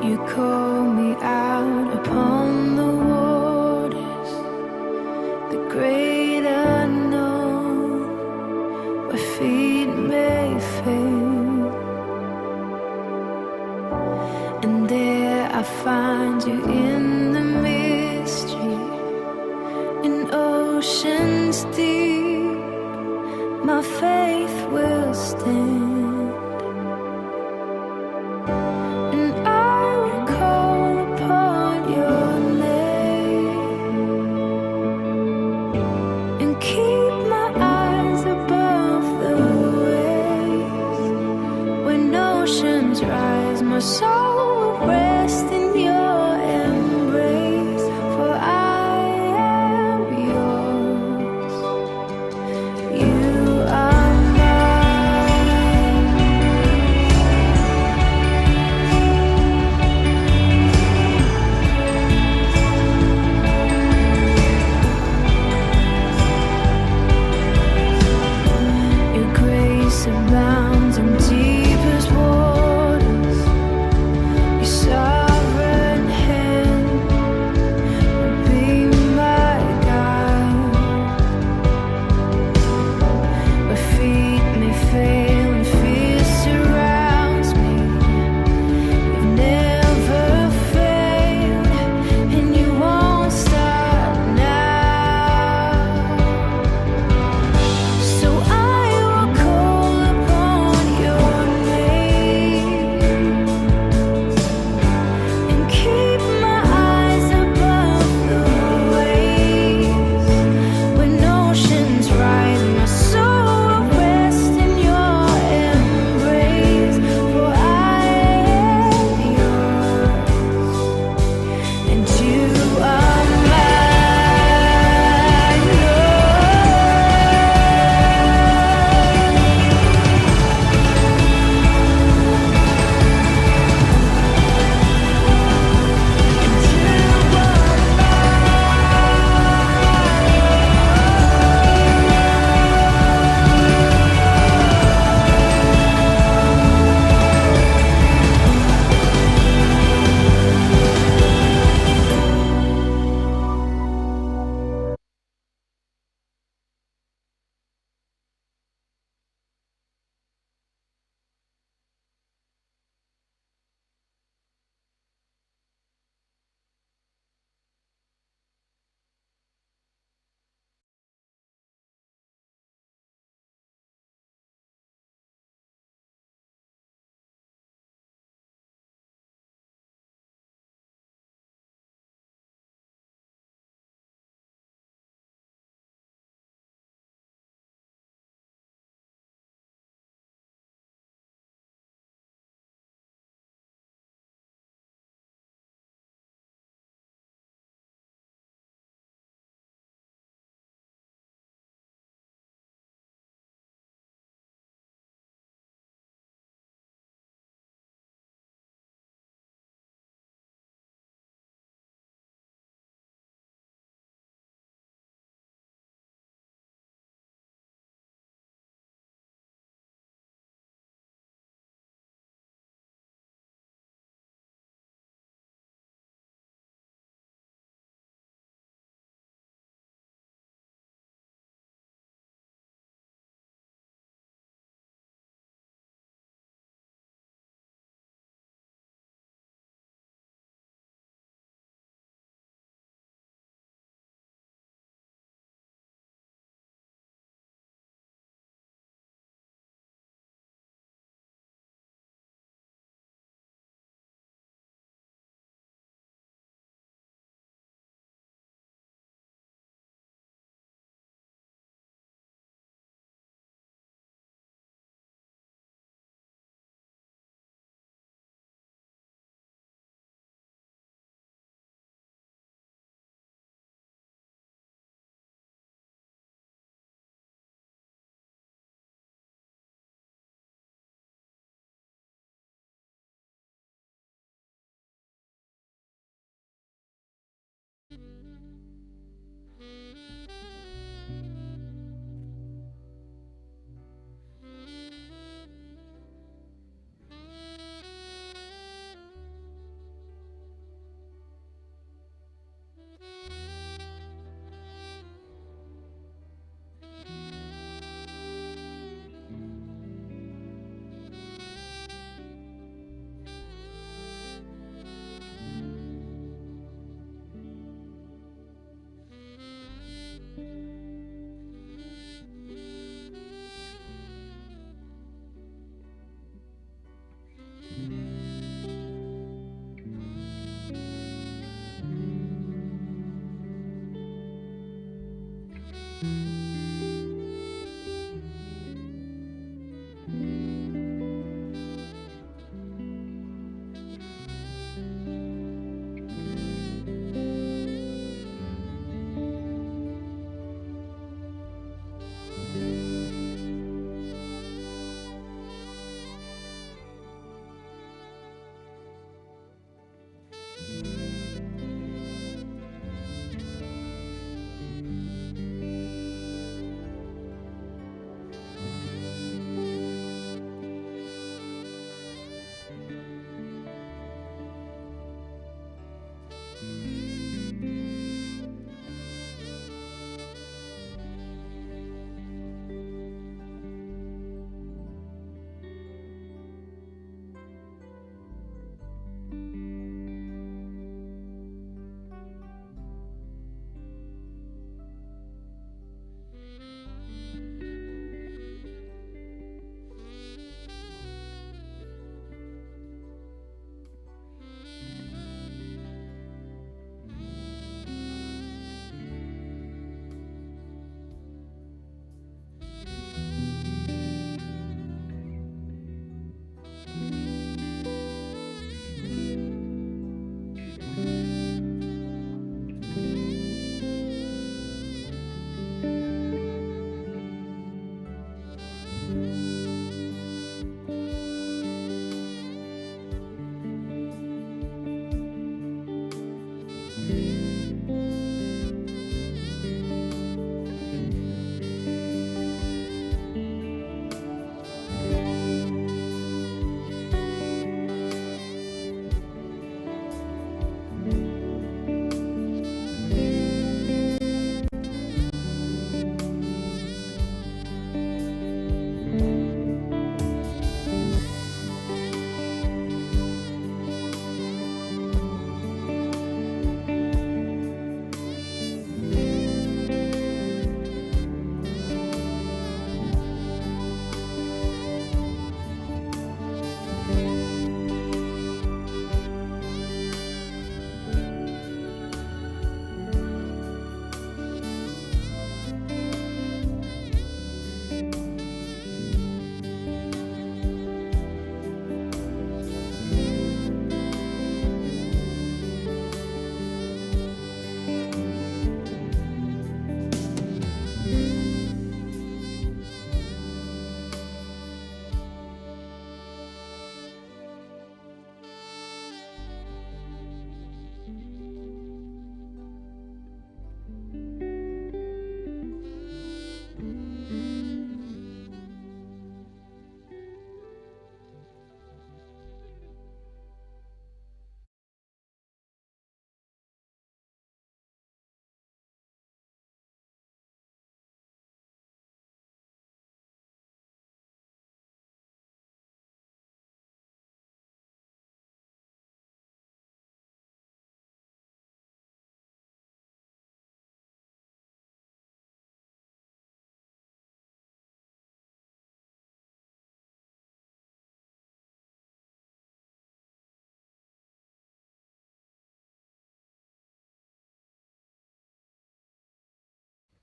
You call me out upon the waters, the great unknown, where feet may fail. And there I find you in the mystery, in oceans deep. My faith will stand. Rise, my soul will rest in your embrace, for I am yours. You are mine. Your grace abounds in deepest water. Sovereign.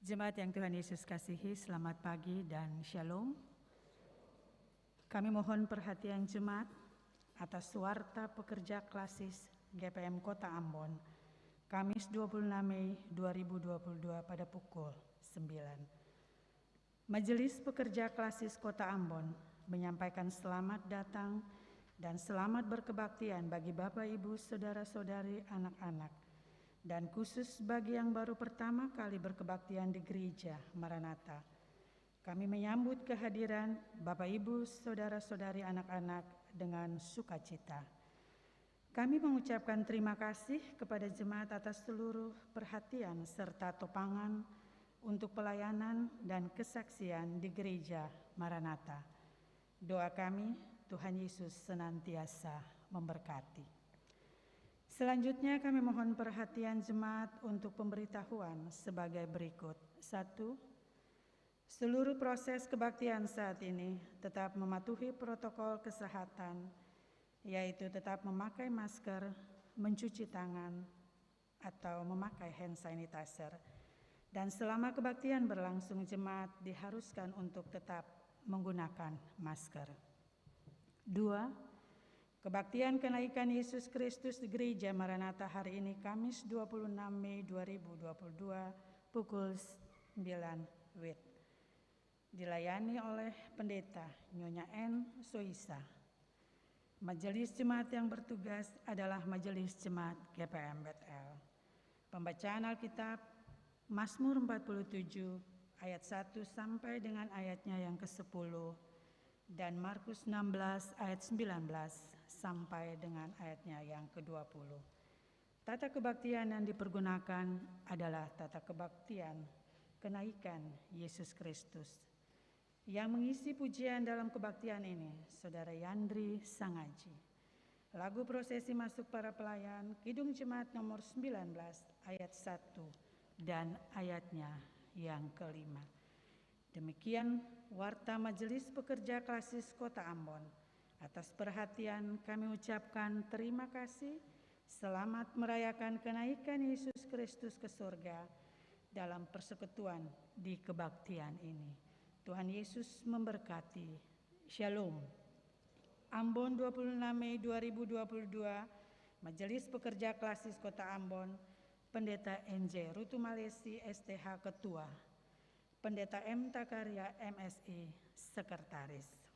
Jemaat yang Tuhan Yesus kasihi, selamat pagi dan shalom. Kami mohon perhatian jemaat atas warta pekerja klasis GPM Kota Ambon, Kamis 26 Mei 2022 pada pukul 9. Majelis Pekerja Klasis Kota Ambon menyampaikan selamat datang dan selamat berkebaktian bagi Bapak Ibu, Saudara-saudari, anak-anak, dan khusus bagi yang baru pertama kali berkebaktian di Gereja Maranatha. Kami menyambut kehadiran Bapak Ibu, Saudara-saudari, anak-anak dengan sukacita. Kami mengucapkan terima kasih kepada jemaat atas seluruh perhatian serta topangan untuk pelayanan dan kesaksian di Gereja Maranatha. Doa kami, Tuhan Yesus senantiasa memberkati. Selanjutnya kami mohon perhatian jemaat untuk pemberitahuan sebagai berikut. 1. Seluruh proses kebaktian saat ini tetap mematuhi protokol kesehatan, yaitu tetap memakai masker, mencuci tangan, atau memakai hand sanitizer. Dan selama kebaktian berlangsung, jemaat diharuskan untuk tetap menggunakan masker. 2. Kebaktian kenaikan Yesus Kristus di Gereja Maranatha hari ini Kamis 26 Mei 2022 pukul 9 WIB. Dilayani oleh Pendeta Nyonya N. Soisa. Majelis Jemaat yang bertugas adalah Majelis Jemaat GPM Betel. Pembacaan Alkitab Mazmur 47 ayat 1 sampai dengan ayatnya yang ke-10 dan Markus 16 ayat 19 sampai dengan ayatnya yang ke-20. Tata kebaktian yang dipergunakan adalah tata kebaktian kenaikan Yesus Kristus. Yang mengisi pujian dalam kebaktian ini, Saudara Yandri Sangaji. Lagu prosesi masuk para pelayan, Kidung Jemaat nomor 19 ayat 1 dan ayatnya yang ke-5. Demikian warta Majelis Pekerja Klasis Kota Ambon. Atas perhatian kami ucapkan terima kasih. Selamat merayakan kenaikan Yesus Kristus ke surga dalam persekutuan di kebaktian ini. Tuhan Yesus memberkati. Shalom. Ambon 26 Mei 2022, Majelis Pekerja Klasis Kota Ambon, Pendeta NJ Rutu Malesi STH Ketua, Pendeta M. Takarya MSI Sekretaris.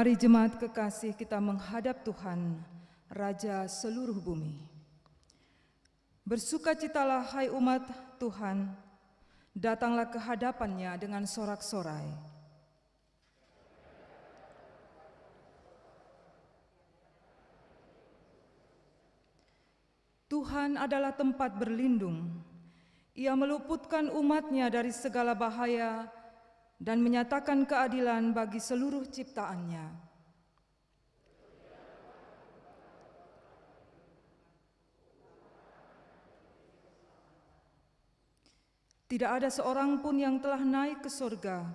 Mari jemaat kekasih kita menghadap Tuhan, Raja seluruh bumi. Bersukacitalah hai umat Tuhan, datanglah ke hadapannya dengan sorak-sorai. Tuhan adalah tempat berlindung. Ia meluputkan umatnya dari segala bahaya dan menyatakan keadilan bagi seluruh ciptaannya. Tidak ada seorang pun yang telah naik ke surga,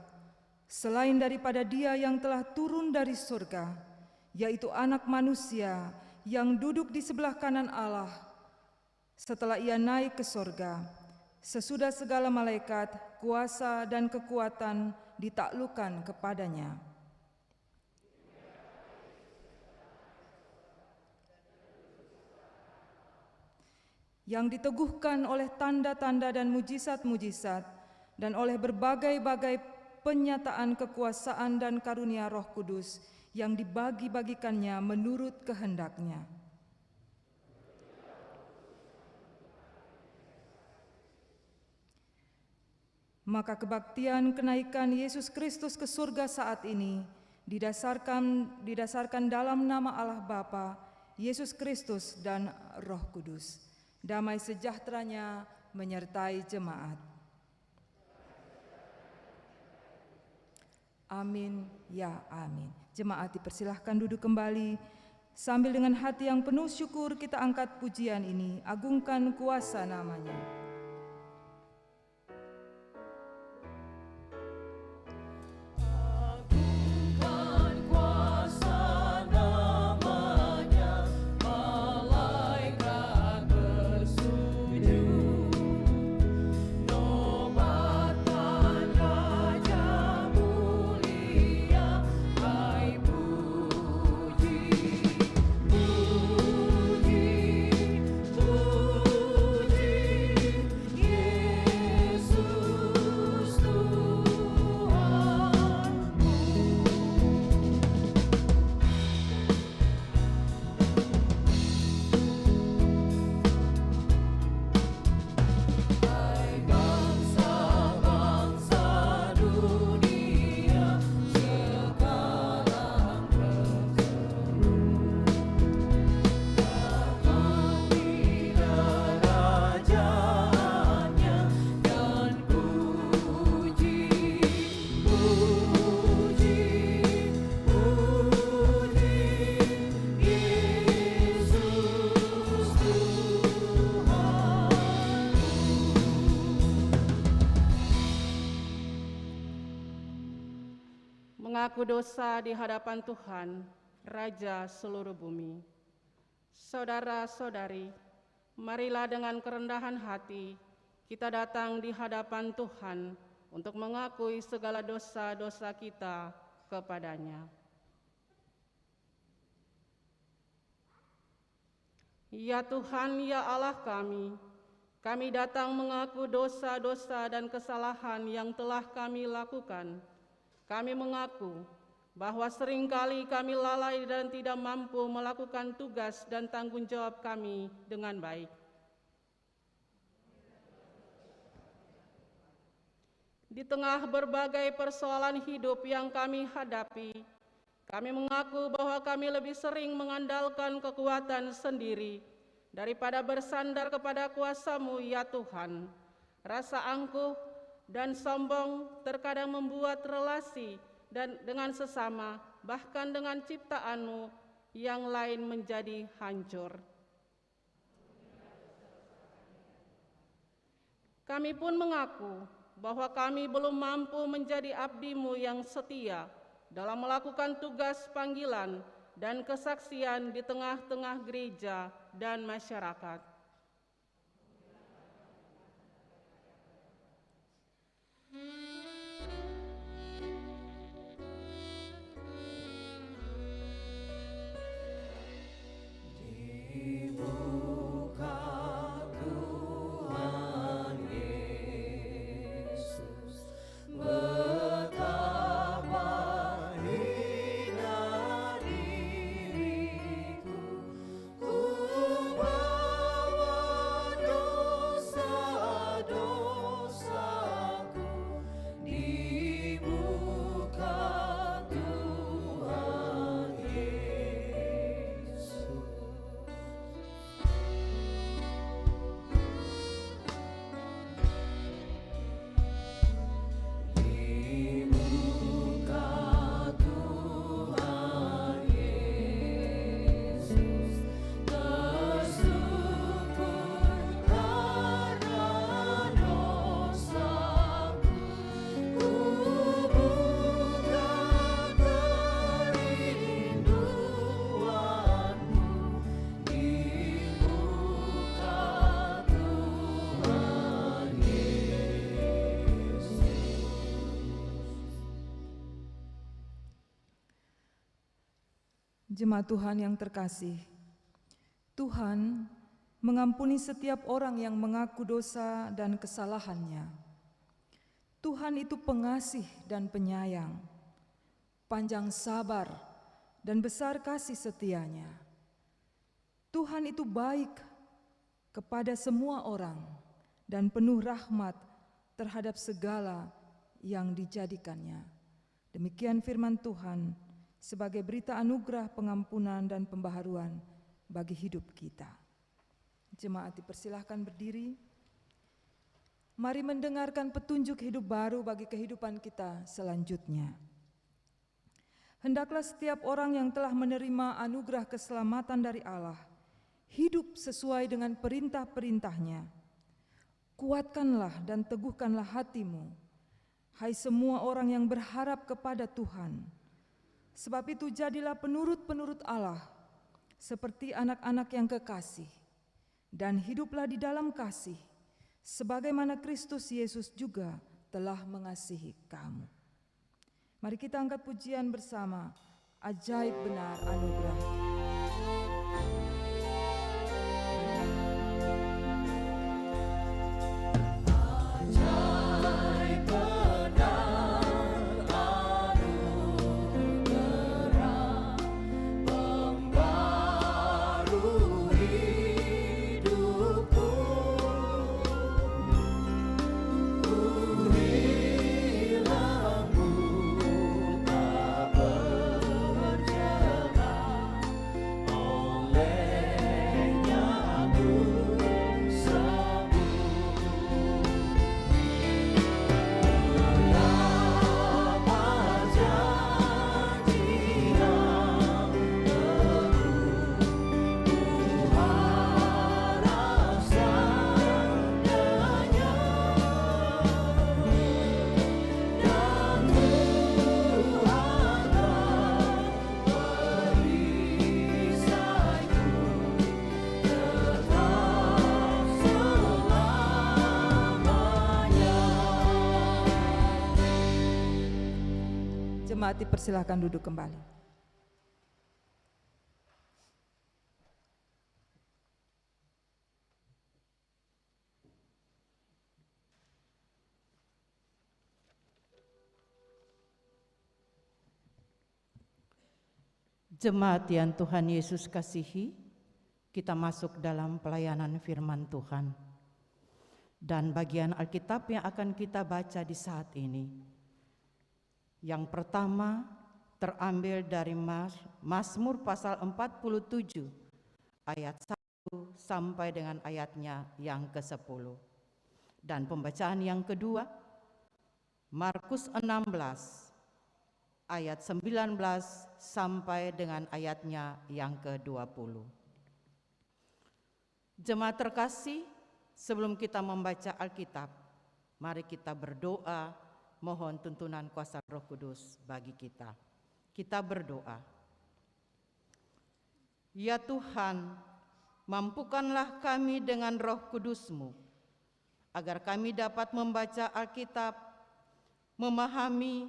selain daripada Dia yang telah turun dari surga, yaitu Anak Manusia yang duduk di sebelah kanan Allah. Setelah Ia naik ke surga, sesudah segala malaikat, kuasa dan kekuatan ditaklukkan kepadanya. Yang diteguhkan oleh tanda-tanda dan mujizat-mujizat dan oleh berbagai-bagai penyataan kekuasaan dan karunia Roh Kudus yang dibagi-bagikannya menurut kehendaknya. Maka kebaktian kenaikan Yesus Kristus ke surga saat ini didasarkan dalam nama Allah Bapa, Yesus Kristus dan Roh Kudus. Damai sejahteranya menyertai jemaat. Amin, ya amin. Jemaat dipersilahkan duduk kembali. Sambil dengan hati yang penuh syukur kita angkat pujian ini, agungkan kuasa namanya. Baik mengaku dosa di hadapan Tuhan, Raja seluruh bumi. Saudara-saudari, marilah dengan kerendahan hati kita datang di hadapan Tuhan untuk mengakui segala dosa-dosa kita kepadanya. Ya Tuhan, ya Allah kami datang mengaku dosa-dosa dan kesalahan yang telah kami lakukan. Kami mengaku bahwa seringkali kami lalai dan tidak mampu melakukan tugas dan tanggung jawab kami dengan baik. Di tengah berbagai persoalan hidup yang kami hadapi, kami mengaku bahwa kami lebih sering mengandalkan kekuatan sendiri daripada bersandar kepada kuasa-Mu, ya Tuhan. Rasa angkuh dan sombong terkadang membuat relasi dan dengan sesama, bahkan dengan ciptaan-Mu yang lain menjadi hancur. Kami pun mengaku bahwa kami belum mampu menjadi abdi-Mu yang setia dalam melakukan tugas panggilan dan kesaksian di tengah-tengah gereja dan masyarakat. Jemaat Tuhan yang terkasih, Tuhan mengampuni setiap orang yang mengaku dosa dan kesalahannya. Tuhan itu pengasih dan penyayang, panjang sabar dan besar kasih setianya. Tuhan itu baik kepada semua orang dan penuh rahmat terhadap segala yang dijadikannya. Demikian firman Tuhan sebagai berita anugerah pengampunan dan pembaharuan bagi hidup kita. Jemaat dipersilahkan berdiri. Mari mendengarkan petunjuk hidup baru bagi kehidupan kita selanjutnya. Hendaklah setiap orang yang telah menerima anugerah keselamatan dari Allah hidup sesuai dengan perintah-perintahnya. Kuatkanlah dan teguhkanlah hatimu, hai semua orang yang berharap kepada Tuhan. Sebab itu jadilah penurut-penurut Allah, seperti anak-anak yang kekasih, dan hiduplah di dalam kasih, sebagaimana Kristus Yesus juga telah mengasihi kamu. Mari kita angkat pujian bersama, ajaib benar anugerah. Oh Jemaat dipersilahkan duduk kembali. Jemaat yang Tuhan Yesus kasihi, kita masuk dalam pelayanan firman Tuhan. Dan bagian Alkitab yang akan kita baca di saat ini. Yang pertama terambil dari Mazmur pasal 47 ayat 1 sampai dengan ayatnya yang ke-10. Dan pembacaan yang kedua Markus 16 ayat 19 sampai dengan ayatnya yang ke-20. Jemaat terkasih, sebelum kita membaca Alkitab, mari kita berdoa mohon tuntunan kuasa Roh Kudus bagi kita. Kita berdoa. Ya Tuhan, mampukanlah kami dengan Roh Kudus-Mu, agar kami dapat membaca Alkitab, memahami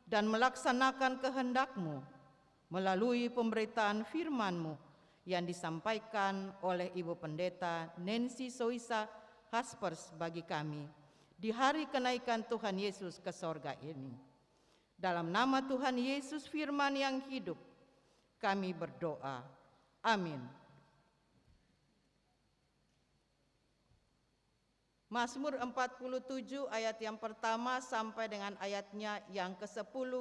dan melaksanakan kehendak-Mu melalui pemberitaan firman-Mu yang disampaikan oleh Ibu Pendeta Nancy Soisa Haspers bagi kami di hari kenaikan Tuhan Yesus ke sorga ini. Dalam nama Tuhan Yesus firman yang hidup, kami berdoa. Amin. Mazmur 47 ayat yang pertama sampai dengan ayatnya yang ke-10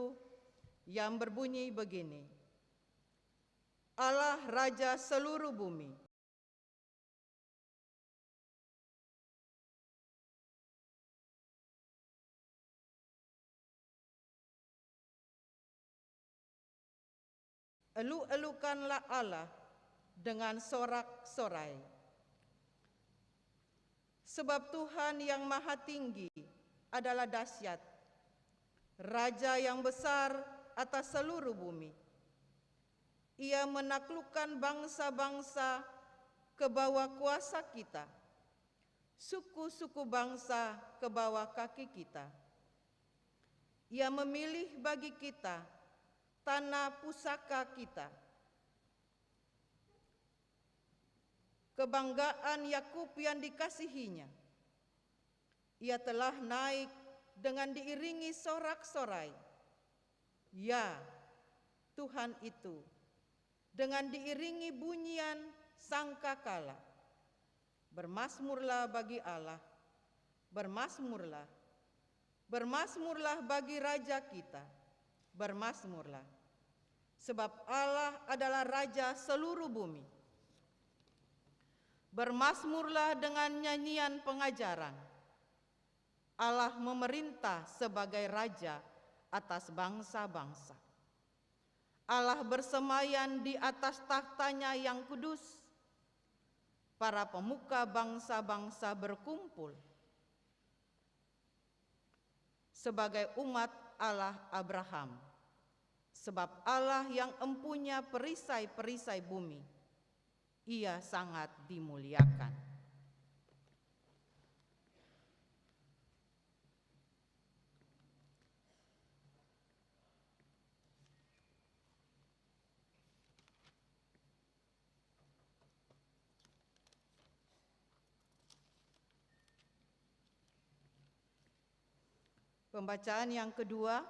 yang berbunyi begini. Allah Raja seluruh bumi. Elu-elukanlah Allah dengan sorak-sorai. Sebab Tuhan yang maha tinggi adalah dahsyat, Raja yang besar atas seluruh bumi. Ia menaklukkan bangsa-bangsa ke bawah kuasa kita, suku-suku bangsa ke bawah kaki kita. Ia memilih bagi kita tanah pusaka kita. Kebanggaan Yakub yang dikasihinya. Ia telah naik dengan diiringi sorak-sorai. Ya, Tuhan itu, dengan diiringi bunyian sangkakala. Bermazmurlah bagi Allah, bermazmurlah. Bermazmurlah bagi Raja kita, bermazmurlah. Sebab Allah adalah Raja seluruh bumi. Bermazmurlah dengan nyanyian pengajaran. Allah memerintah sebagai Raja atas bangsa-bangsa. Allah bersemayam di atas tahtanya yang kudus. Para pemuka bangsa-bangsa berkumpul. Sebagai umat Allah Abraham. Sebab Allah yang empunya perisai-perisai bumi. Ia sangat dimuliakan. Pembacaan yang kedua,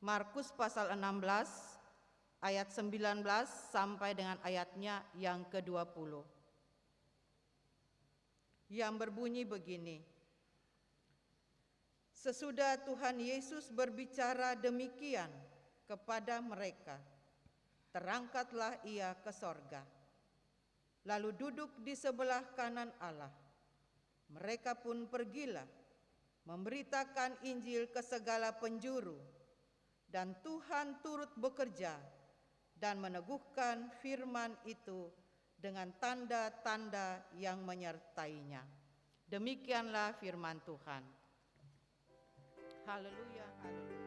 Markus pasal 16 ayat 19 sampai dengan ayatnya yang ke-20. Yang berbunyi begini. Sesudah Tuhan Yesus berbicara demikian kepada mereka, terangkatlah ia ke sorga, lalu duduk di sebelah kanan Allah. Mereka pun pergilah, memberitakan Injil ke segala penjuru, dan Tuhan turut bekerja dan meneguhkan firman itu dengan tanda-tanda yang menyertainya. Demikianlah firman Tuhan. Haleluya, haleluya.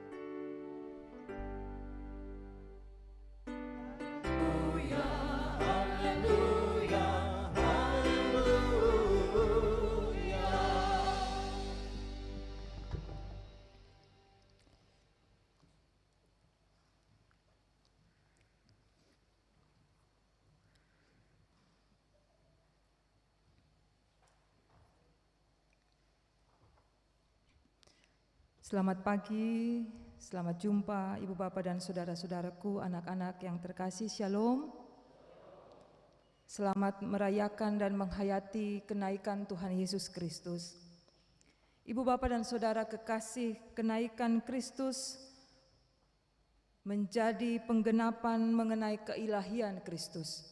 Selamat pagi, selamat jumpa Ibu Bapak dan saudara-saudaraku, anak-anak yang terkasih, Shalom. Selamat merayakan dan menghayati kenaikan Tuhan Yesus Kristus. Ibu Bapak dan saudara kekasih, kenaikan Kristus menjadi penggenapan mengenai keilahian Kristus.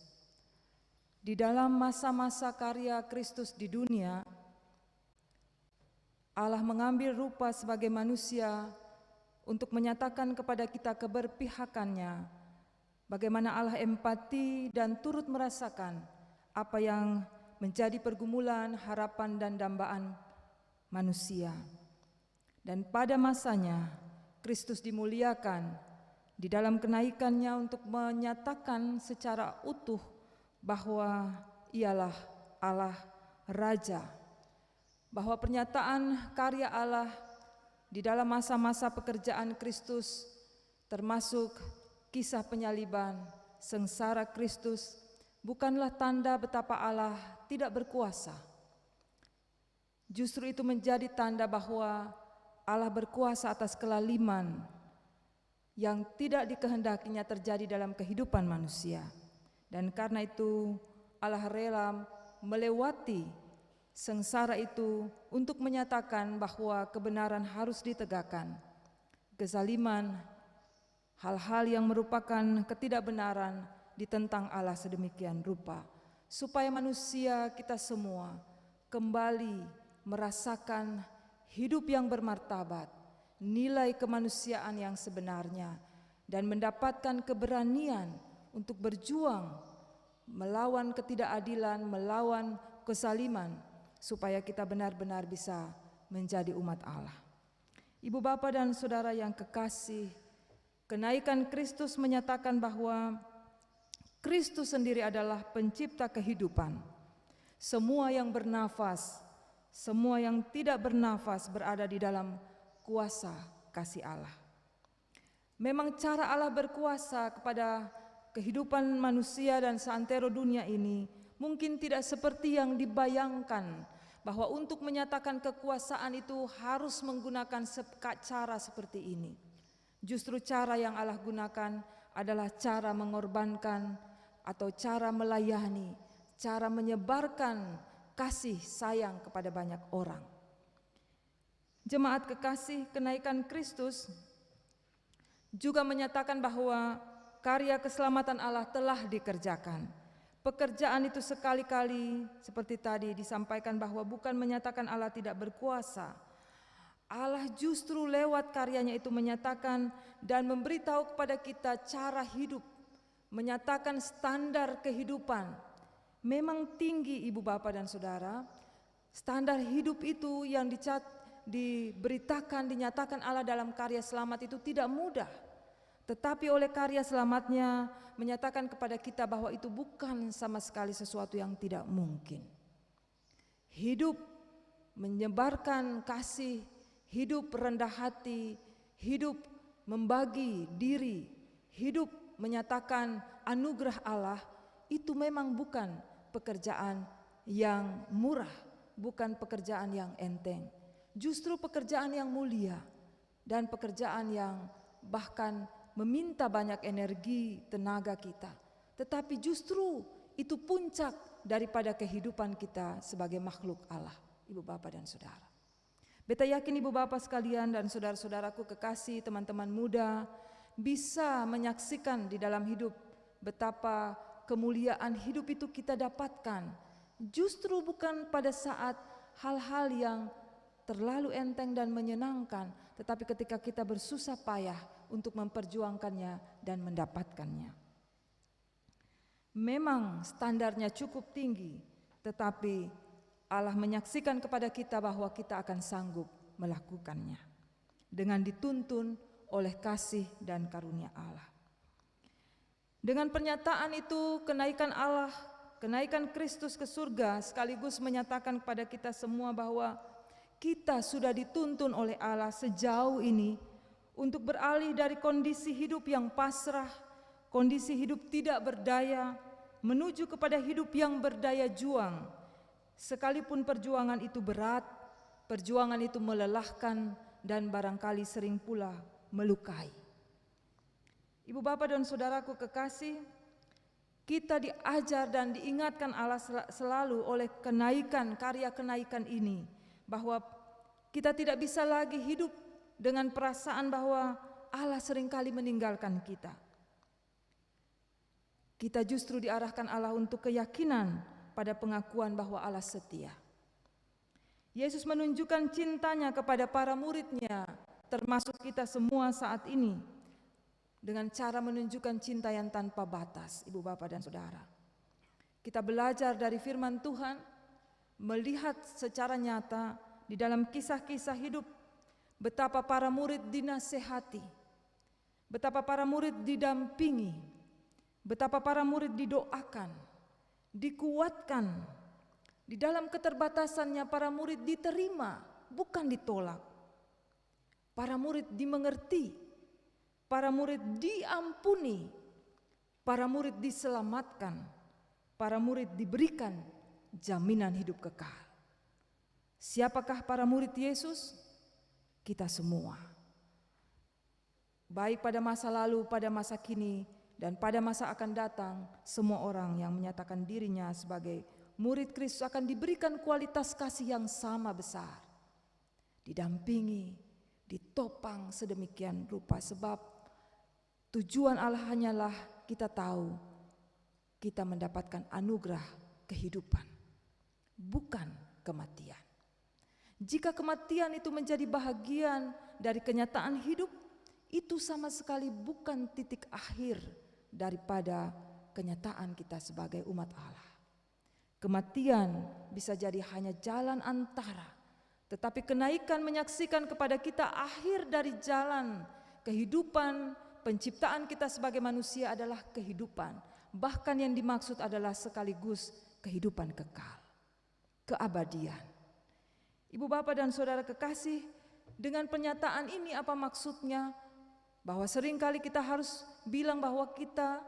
Di dalam masa-masa karya Kristus di dunia, Allah mengambil rupa sebagai manusia untuk menyatakan kepada kita keberpihakannya, bagaimana Allah empati dan turut merasakan apa yang menjadi pergumulan, harapan dan dambaan manusia. Dan pada masanya Kristus dimuliakan di dalam kenaikannya untuk menyatakan secara utuh bahwa ialah Allah Raja, bahwa pernyataan karya Allah di dalam masa-masa pekerjaan Kristus, termasuk kisah penyaliban, sengsara Kristus, bukanlah tanda betapa Allah tidak berkuasa. Justru itu menjadi tanda bahwa Allah berkuasa atas kelaliman yang tidak dikehendakinya terjadi dalam kehidupan manusia. Dan karena itu Allah rela melewati sengsara itu untuk menyatakan bahwa kebenaran harus ditegakkan. Kezaliman, hal-hal yang merupakan ketidakbenaran ditentang Allah sedemikian rupa, supaya manusia kita semua kembali merasakan hidup yang bermartabat, nilai kemanusiaan yang sebenarnya, dan mendapatkan keberanian untuk berjuang melawan ketidakadilan, melawan kezaliman, supaya kita benar-benar bisa menjadi umat Allah. Ibu Bapa dan saudara yang kekasih, kenaikan Kristus menyatakan bahwa Kristus sendiri adalah pencipta kehidupan. Semua yang bernafas, semua yang tidak bernafas berada di dalam kuasa kasih Allah. Memang cara Allah berkuasa kepada kehidupan manusia dan seantero dunia ini mungkin tidak seperti yang dibayangkan, bahwa untuk menyatakan kekuasaan itu harus menggunakan cara seperti ini. Justru cara yang Allah gunakan adalah cara mengorbankan atau cara melayani, cara menyebarkan kasih sayang kepada banyak orang. Jemaat kekasih, kenaikan Kristus juga menyatakan bahwa karya keselamatan Allah telah dikerjakan. Pekerjaan itu sekali-kali seperti tadi disampaikan bahwa bukan menyatakan Allah tidak berkuasa. Allah justru lewat karyanya itu menyatakan dan memberitahu kepada kita cara hidup, menyatakan standar kehidupan. Memang tinggi Ibu Bapak dan Saudara, standar hidup itu yang diberitakan, dinyatakan Allah dalam karya selamat itu tidak mudah. Tetapi oleh karya selamatnya menyatakan kepada kita bahwa itu bukan sama sekali sesuatu yang tidak mungkin. Hidup menyebarkan kasih, hidup rendah hati, hidup membagi diri, hidup menyatakan anugerah Allah, itu memang bukan pekerjaan yang murah, bukan pekerjaan yang enteng. Justru pekerjaan yang mulia dan pekerjaan yang bahkan meminta banyak energi, tenaga kita. Tetapi justru itu puncak daripada kehidupan kita sebagai makhluk Allah, Ibu Bapak dan Saudara. Beta yakin Ibu Bapak sekalian dan saudara-saudaraku kekasih, teman-teman muda, bisa menyaksikan di dalam hidup betapa kemuliaan hidup itu kita dapatkan. Justru bukan pada saat hal-hal yang terlalu enteng dan menyenangkan, tetapi ketika kita bersusah payah untuk memperjuangkannya dan mendapatkannya. Memang standarnya cukup tinggi, tetapi Allah menyaksikan kepada kita bahwa kita akan sanggup melakukannya dengan dituntun oleh kasih dan karunia Allah. Dengan pernyataan itu, kenaikan Allah, kenaikan Kristus ke surga sekaligus menyatakan kepada kita semua bahwa kita sudah dituntun oleh Allah sejauh ini untuk beralih dari kondisi hidup yang pasrah, kondisi hidup tidak berdaya, menuju kepada hidup yang berdaya juang. Sekalipun perjuangan itu berat, perjuangan itu melelahkan, dan barangkali sering pula melukai. Ibu bapa dan saudaraku kekasih, kita diajar dan diingatkan Allah selalu oleh karya kenaikan ini, bahwa kita tidak bisa lagi hidup dengan perasaan bahwa Allah seringkali meninggalkan kita. Kita justru diarahkan Allah untuk keyakinan pada pengakuan bahwa Allah setia. Yesus menunjukkan cintanya kepada para muridnya, termasuk kita semua saat ini, dengan cara menunjukkan cinta yang tanpa batas, ibu bapa dan saudara. Kita belajar dari firman Tuhan, melihat secara nyata di dalam kisah-kisah hidup betapa para murid dinasehati, betapa para murid didampingi, betapa para murid didoakan, dikuatkan. Di dalam keterbatasannya para murid diterima, bukan ditolak. Para murid dimengerti, para murid diampuni, para murid diselamatkan, para murid diberikan jaminan hidup kekal. Siapakah para murid Yesus? Kita semua. Baik pada masa lalu, pada masa kini, dan pada masa akan datang, semua orang yang menyatakan dirinya sebagai murid Kristus akan diberikan kualitas kasih yang sama besar. Didampingi, ditopang sedemikian rupa, sebab tujuan Allah hanyalah kita tahu kita mendapatkan anugerah kehidupan, bukan kematian. Jika kematian itu menjadi bahagian dari kenyataan hidup, itu sama sekali bukan titik akhir daripada kenyataan kita sebagai umat Allah. Kematian bisa jadi hanya jalan antara, tetapi kenaikan menyaksikan kepada kita akhir dari jalan kehidupan. Penciptaan kita sebagai manusia adalah kehidupan, bahkan yang dimaksud adalah sekaligus kehidupan kekal, keabadian. Ibu bapa dan saudara kekasih, dengan pernyataan ini apa maksudnya? Bahwa seringkali kita harus bilang bahwa kita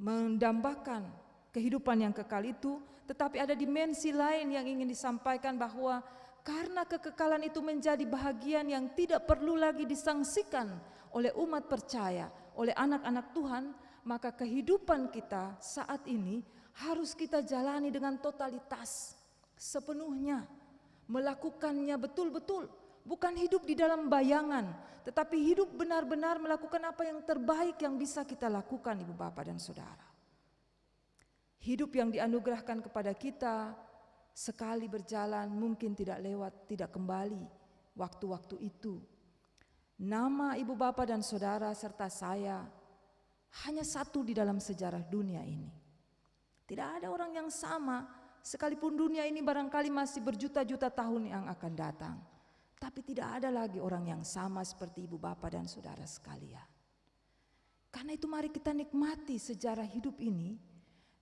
mendambakan kehidupan yang kekal itu, tetapi ada dimensi lain yang ingin disampaikan, bahwa karena kekekalan itu menjadi bahagian yang tidak perlu lagi disangsikan oleh umat percaya, oleh anak-anak Tuhan, maka kehidupan kita saat ini harus kita jalani dengan totalitas, sepenuhnya, melakukannya betul-betul, bukan hidup di dalam bayangan, tetapi hidup benar-benar melakukan apa yang terbaik yang bisa kita lakukan, ibu bapa dan saudara. Hidup yang dianugerahkan kepada kita sekali berjalan mungkin tidak lewat, tidak kembali waktu-waktu itu. Nama ibu bapa dan saudara serta saya hanya satu di dalam sejarah dunia ini. Tidak ada orang yang sama, sekalipun dunia ini barangkali masih berjuta-juta tahun yang akan datang. Tapi tidak ada lagi orang yang sama seperti ibu bapa dan saudara sekalian. Karena itu mari kita nikmati sejarah hidup ini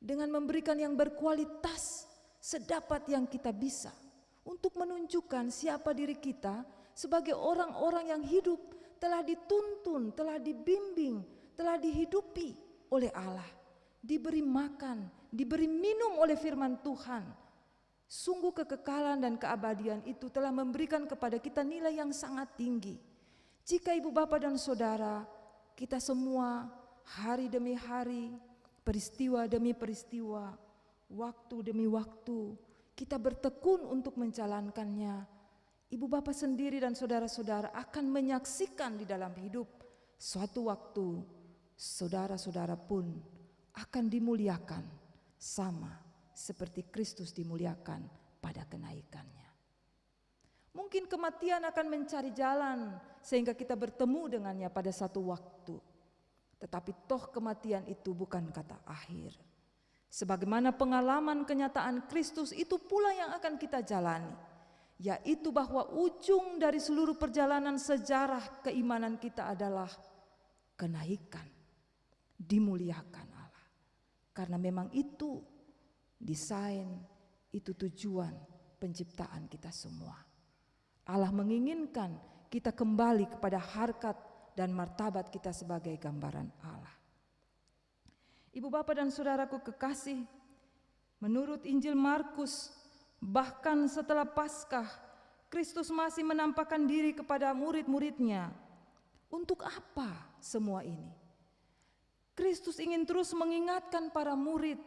dengan memberikan yang berkualitas sedapat yang kita bisa, untuk menunjukkan siapa diri kita sebagai orang-orang yang hidup telah dituntun, telah dibimbing, telah dihidupi oleh Allah, diberi makan, diberi minum oleh firman Tuhan. Sungguh kekekalan dan keabadian itu telah memberikan kepada kita nilai yang sangat tinggi. Jika ibu bapa dan saudara, kita semua hari demi hari, peristiwa demi peristiwa, waktu demi waktu, kita bertekun untuk menjalankannya, ibu bapa sendiri dan saudara-saudara akan menyaksikan di dalam hidup suatu waktu saudara-saudara pun akan dimuliakan sama seperti Kristus dimuliakan pada kenaikannya. Mungkin kematian akan mencari jalan sehingga kita bertemu dengannya pada satu waktu. Tetapi toh kematian itu bukan kata akhir. Sebagaimana pengalaman kenyataan Kristus itu pula yang akan kita jalani, yaitu bahwa ujung dari seluruh perjalanan sejarah keimanan kita adalah kenaikan, dimuliakan Allah. Karena memang itu desain, itu tujuan penciptaan kita semua. Allah menginginkan kita kembali kepada harkat dan martabat kita sebagai gambaran Allah. Ibu bapa dan saudaraku kekasih, menurut Injil Markus, bahkan setelah Paskah, Kristus masih menampakkan diri kepada murid-muridnya. Untuk apa semua ini? Kristus ingin terus mengingatkan para murid,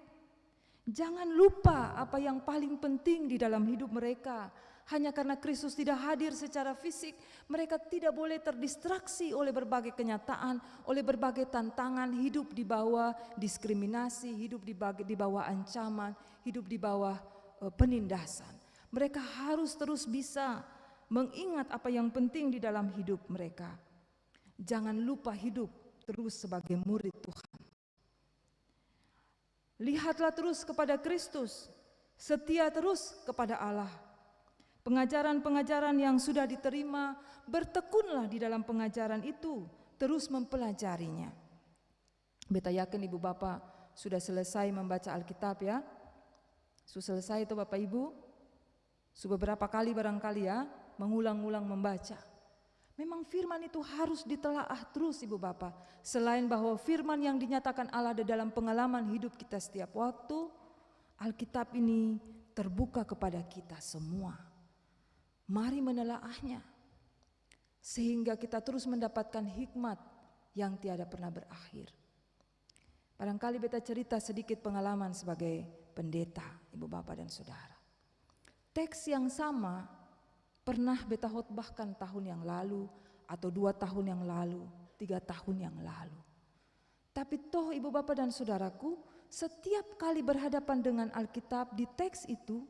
jangan lupa apa yang paling penting di dalam hidup mereka. Hanya karena Kristus tidak hadir secara fisik, mereka tidak boleh terdistraksi oleh berbagai kenyataan, oleh berbagai tantangan, hidup di bawah diskriminasi, hidup di bawah ancaman, hidup di bawah penindasan. Mereka harus terus bisa mengingat apa yang penting di dalam hidup mereka. Jangan lupa hidup terus sebagai murid Tuhan. Lihatlah terus kepada Kristus, setia terus kepada Allah. Pengajaran-pengajaran yang sudah diterima, bertekunlah di dalam pengajaran itu, terus mempelajarinya. Beta yakin Ibu Bapak sudah selesai membaca Alkitab ya? Sudah selesai itu Bapak Ibu? Sudah beberapa kali barangkali ya, mengulang-ulang membaca. Memang firman itu harus ditelaah terus Ibu Bapak. Selain bahwa firman yang dinyatakan Allah ada dalam pengalaman hidup kita setiap waktu, Alkitab ini terbuka kepada kita semua. Mari menelaahnya, sehingga kita terus mendapatkan hikmat yang tiada pernah berakhir. Barangkali beta cerita sedikit pengalaman sebagai pendeta, Ibu Bapak dan Saudara. Teks yang sama pernah beta khotbahkan tahun yang lalu, atau 2 tahun yang lalu, 3 tahun yang lalu. Tapi toh Ibu Bapak dan Saudaraku, setiap kali berhadapan dengan Alkitab di teks itu,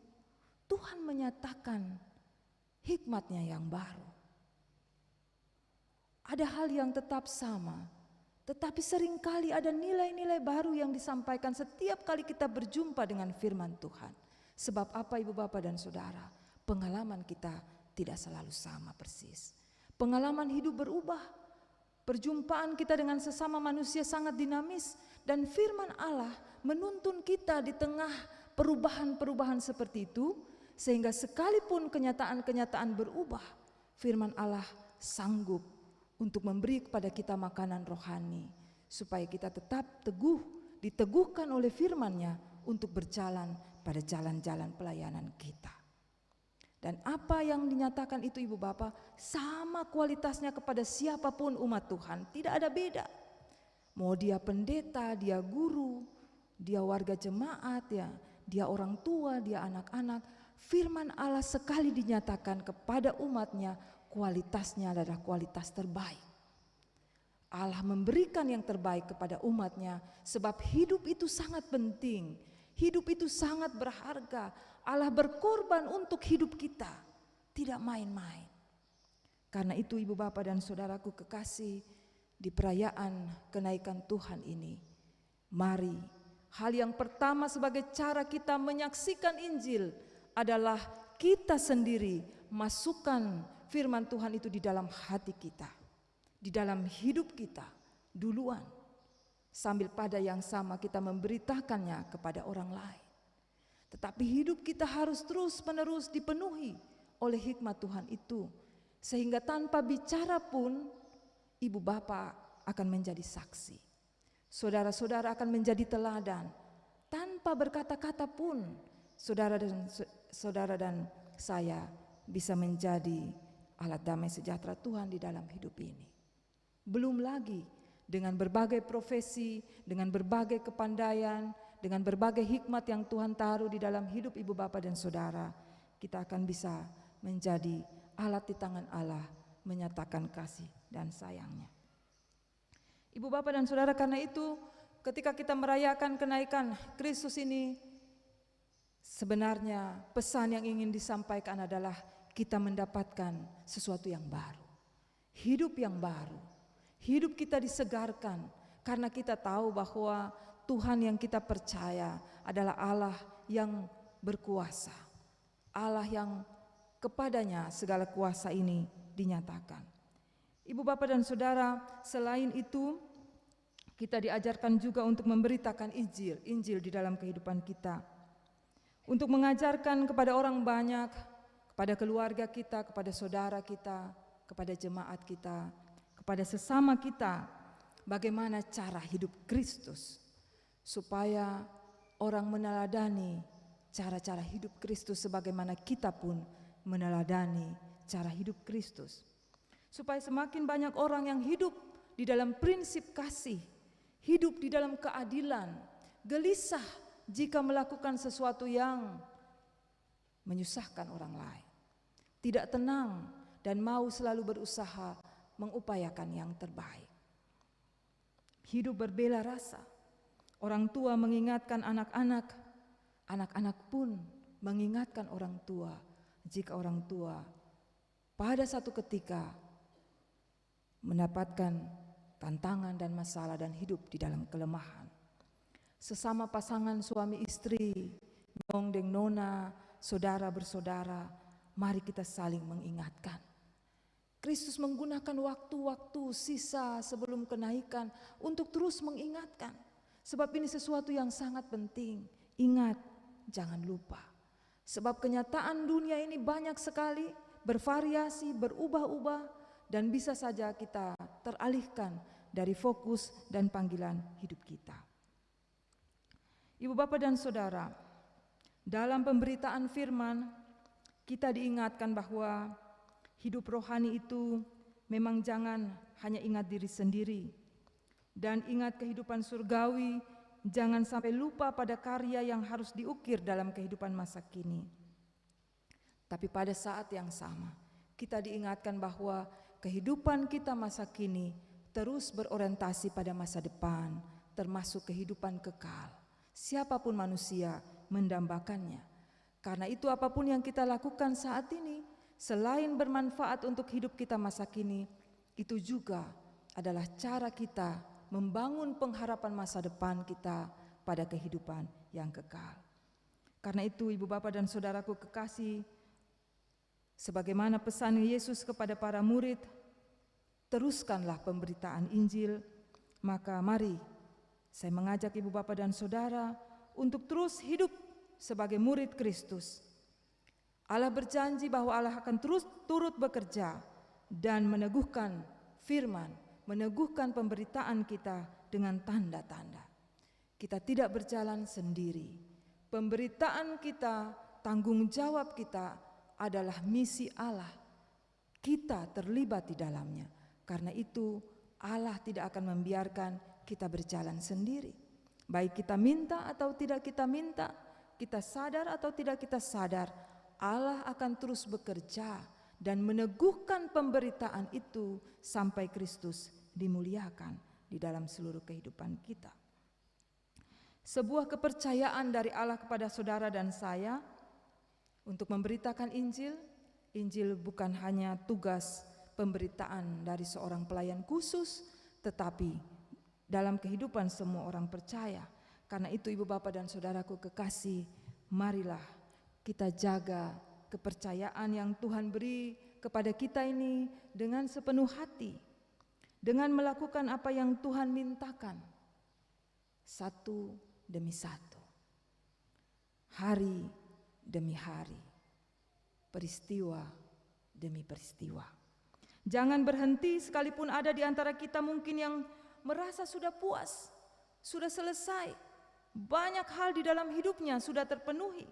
Tuhan menyatakan hikmatnya yang baru. Ada hal yang tetap sama, tetapi seringkali ada nilai-nilai baru yang disampaikan setiap kali kita berjumpa dengan firman Tuhan. Sebab apa Ibu Bapak dan Saudara? Pengalaman kita tidak selalu sama persis. Pengalaman hidup berubah. Perjumpaan kita dengan sesama manusia sangat dinamis, dan firman Allah menuntun kita di tengah perubahan-perubahan seperti itu, sehingga sekalipun kenyataan-kenyataan berubah, firman Allah sanggup untuk memberi kepada kita makanan rohani, supaya kita tetap teguh, diteguhkan oleh firman-Nya untuk berjalan pada jalan-jalan pelayanan kita. Dan apa yang dinyatakan itu Ibu Bapak, sama kualitasnya kepada siapapun umat Tuhan, tidak ada beda. Mau dia pendeta, dia guru, dia warga jemaat ya, dia orang tua, dia anak-anak, firman Allah sekali dinyatakan kepada umatnya, kualitasnya adalah kualitas terbaik. Allah memberikan yang terbaik kepada umatnya, sebab hidup itu sangat penting, hidup itu sangat berharga. Allah berkorban untuk hidup kita, tidak main-main. Karena itu Ibu Bapak dan Saudaraku kekasih, di perayaan kenaikan Tuhan ini, mari hal yang pertama sebagai cara kita menyaksikan Injil adalah kita sendiri masukkan firman Tuhan itu di dalam hati kita, di dalam hidup kita duluan, sambil pada yang sama kita memberitakannya kepada orang lain. Tetapi hidup kita harus terus-menerus dipenuhi oleh hikmat Tuhan itu, sehingga tanpa bicara pun Ibu Bapak akan menjadi saksi, saudara-saudara akan menjadi teladan, tanpa berkata-kata pun saudara dan saya bisa menjadi alat damai sejahtera Tuhan di dalam hidup ini. Belum lagi dengan berbagai profesi, dengan berbagai kepandaian, dengan berbagai hikmat yang Tuhan taruh di dalam hidup Ibu Bapak dan Saudara, kita akan bisa menjadi alat di tangan Allah menyatakan kasih dan sayangnya. Ibu Bapak dan Saudara, karena itu ketika kita merayakan kenaikan Kristus ini, sebenarnya pesan yang ingin disampaikan adalah kita mendapatkan sesuatu yang baru, hidup yang baru. Hidup kita disegarkan karena kita tahu bahwa Tuhan yang kita percaya adalah Allah yang berkuasa, Allah yang kepadanya segala kuasa ini dinyatakan. Ibu Bapak dan Saudara, selain itu kita diajarkan juga untuk memberitakan Injil di dalam kehidupan kita, untuk mengajarkan kepada orang banyak, kepada keluarga kita, kepada saudara kita, kepada jemaat kita, kepada sesama kita, bagaimana cara hidup Kristus, supaya orang meneladani cara-cara hidup Kristus sebagaimana kita pun meneladani cara hidup Kristus. Supaya semakin banyak orang yang hidup di dalam prinsip kasih, hidup di dalam keadilan, gelisah jika melakukan sesuatu yang menyusahkan orang lain, tidak tenang dan mau selalu berusaha mengupayakan yang terbaik. Hidup berbela rasa. Orang tua mengingatkan anak-anak, anak-anak pun mengingatkan orang tua jika orang tua pada satu ketika mendapatkan tantangan dan masalah dan hidup di dalam kelemahan. Sesama pasangan suami istri, nyong deng nona, saudara bersaudara, mari kita saling mengingatkan. Kristus menggunakan waktu-waktu sisa sebelum kenaikan untuk terus mengingatkan. Sebab ini sesuatu yang sangat penting. Ingat, jangan lupa. Sebab kenyataan dunia ini banyak sekali, bervariasi, berubah-ubah, dan bisa saja kita teralihkan dari fokus dan panggilan hidup kita. Ibu Bapak dan Saudara, dalam pemberitaan firman, kita diingatkan bahwa hidup rohani itu memang jangan hanya ingat diri sendiri, dan ingat kehidupan surgawi, jangan sampai lupa pada karya yang harus diukir dalam kehidupan masa kini. Tapi pada saat yang sama, kita diingatkan bahwa kehidupan kita masa kini terus berorientasi pada masa depan, termasuk kehidupan kekal. Siapapun manusia mendambakannya. Karena itu apapun yang kita lakukan saat ini, selain bermanfaat untuk hidup kita masa kini, itu juga adalah cara kita membangun pengharapan masa depan kita pada kehidupan yang kekal. Karena itu Ibu Bapak dan Saudaraku kekasih, sebagaimana pesan Yesus kepada para murid, teruskanlah pemberitaan Injil. Maka mari saya mengajak Ibu Bapak dan Saudara untuk terus hidup sebagai murid Kristus. Allah berjanji bahwa Allah akan terus turut bekerja dan meneguhkan firman, meneguhkan pemberitaan kita dengan tanda-tanda. Kita tidak berjalan sendiri. Pemberitaan kita, tanggung jawab kita adalah misi Allah. Kita terlibat di dalamnya. Karena itu Allah tidak akan membiarkan kita berjalan sendiri. Baik kita minta atau tidak kita minta, kita sadar atau tidak kita sadar, Allah akan terus bekerja dan meneguhkan pemberitaan itu sampai Kristus dimuliakan di dalam seluruh kehidupan kita. Sebuah kepercayaan dari Allah kepada saudara dan saya untuk memberitakan Injil. Injil bukan hanya tugas pemberitaan dari seorang pelayan khusus, tetapi dalam kehidupan semua orang percaya. Karena itu Ibu Bapak dan Saudaraku kekasih, marilah kita jaga kepercayaan yang Tuhan beri kepada kita ini dengan sepenuh hati, dengan melakukan apa yang Tuhan mintakan, satu demi satu, hari demi hari, peristiwa demi peristiwa. Jangan berhenti sekalipun ada di antara kita mungkin yang merasa sudah puas, sudah selesai, banyak hal di dalam hidupnya sudah terpenuhi.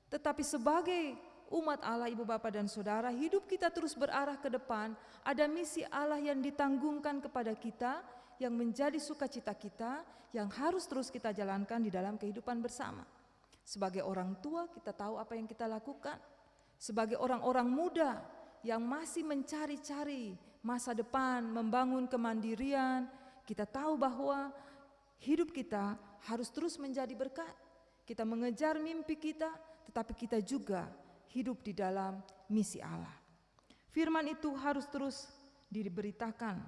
Tetapi sebagai umat Allah, Ibu Bapak dan Saudara, hidup kita terus berarah ke depan. Ada misi Allah yang ditanggungkan kepada kita, yang menjadi sukacita kita, yang harus terus kita jalankan di dalam kehidupan bersama. Sebagai orang tua kita tahu apa yang kita lakukan. Sebagai orang-orang muda yang masih mencari-cari masa depan, membangun kemandirian, kita tahu bahwa hidup kita harus terus menjadi berkat. Kita mengejar mimpi kita, tetapi kita juga hidup di dalam misi Allah. Firman itu harus terus diberitakan.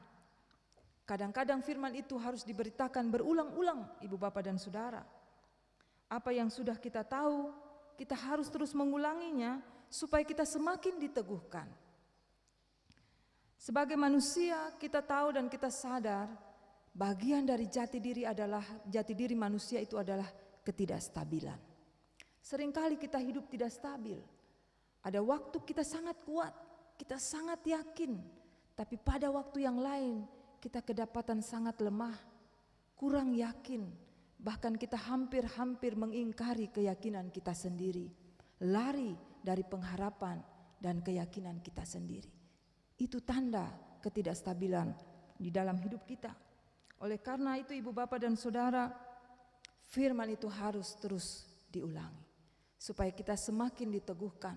Kadang-kadang firman itu harus diberitakan berulang-ulang, Ibu Bapak dan Saudara. Apa yang sudah kita tahu, kita harus terus mengulanginya supaya kita semakin diteguhkan. Sebagai manusia kita tahu dan kita sadar bagian dari jati diri manusia itu adalah ketidakstabilan. Seringkali kita hidup tidak stabil. Ada waktu kita sangat kuat, kita sangat yakin, tapi pada waktu yang lain kita kedapatan sangat lemah, kurang yakin, bahkan kita hampir-hampir mengingkari keyakinan kita sendiri, lari dari pengharapan, dan keyakinan kita sendiri. Itu tanda ketidakstabilan di dalam hidup kita. Oleh karena itu Ibu Bapak dan Saudara, firman itu harus terus diulangi supaya kita semakin diteguhkan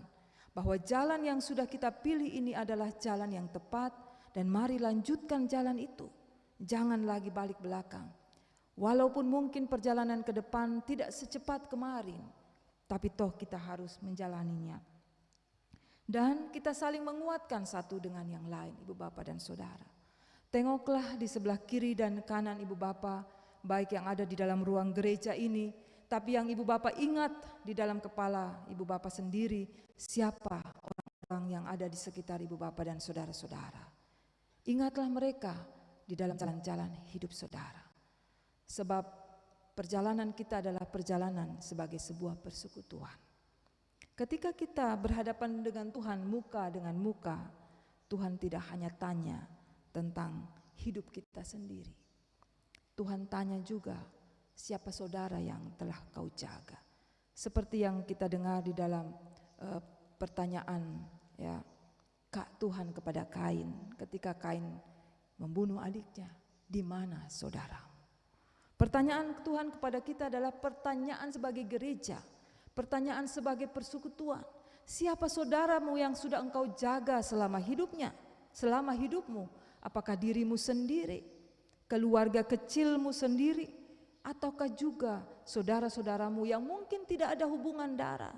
bahwa jalan yang sudah kita pilih ini adalah jalan yang tepat, dan mari lanjutkan jalan itu. Jangan lagi balik belakang. Walaupun mungkin perjalanan ke depan tidak secepat kemarin, tapi toh kita harus menjalaninya. Dan kita saling menguatkan satu dengan yang lain, Ibu Bapak dan Saudara. Tengoklah di sebelah kiri dan kanan Ibu Bapak, baik yang ada di dalam ruang gereja ini, tapi yang Ibu Bapak ingat di dalam kepala Ibu Bapak sendiri, siapa orang-orang yang ada di sekitar Ibu Bapak dan saudara-saudara. Ingatlah mereka di dalam jalan-jalan hidup saudara. Sebab perjalanan kita adalah perjalanan sebagai sebuah persekutuan. Ketika kita berhadapan dengan Tuhan muka dengan muka, Tuhan tidak hanya tanya tentang hidup kita sendiri. Tuhan tanya juga, siapa saudara yang telah kau jaga? Seperti yang kita dengar di dalam pertanyaan ya, Kak Tuhan kepada Kain ketika Kain membunuh adiknya, di mana saudaramu? Pertanyaan Tuhan kepada kita adalah pertanyaan sebagai gereja, pertanyaan sebagai persekutuan. Siapa saudaramu yang sudah engkau jaga selama hidupnya, selama hidupmu? Apakah dirimu sendiri, keluarga kecilmu sendiri, ataukah juga saudara-saudaramu yang mungkin tidak ada hubungan darah,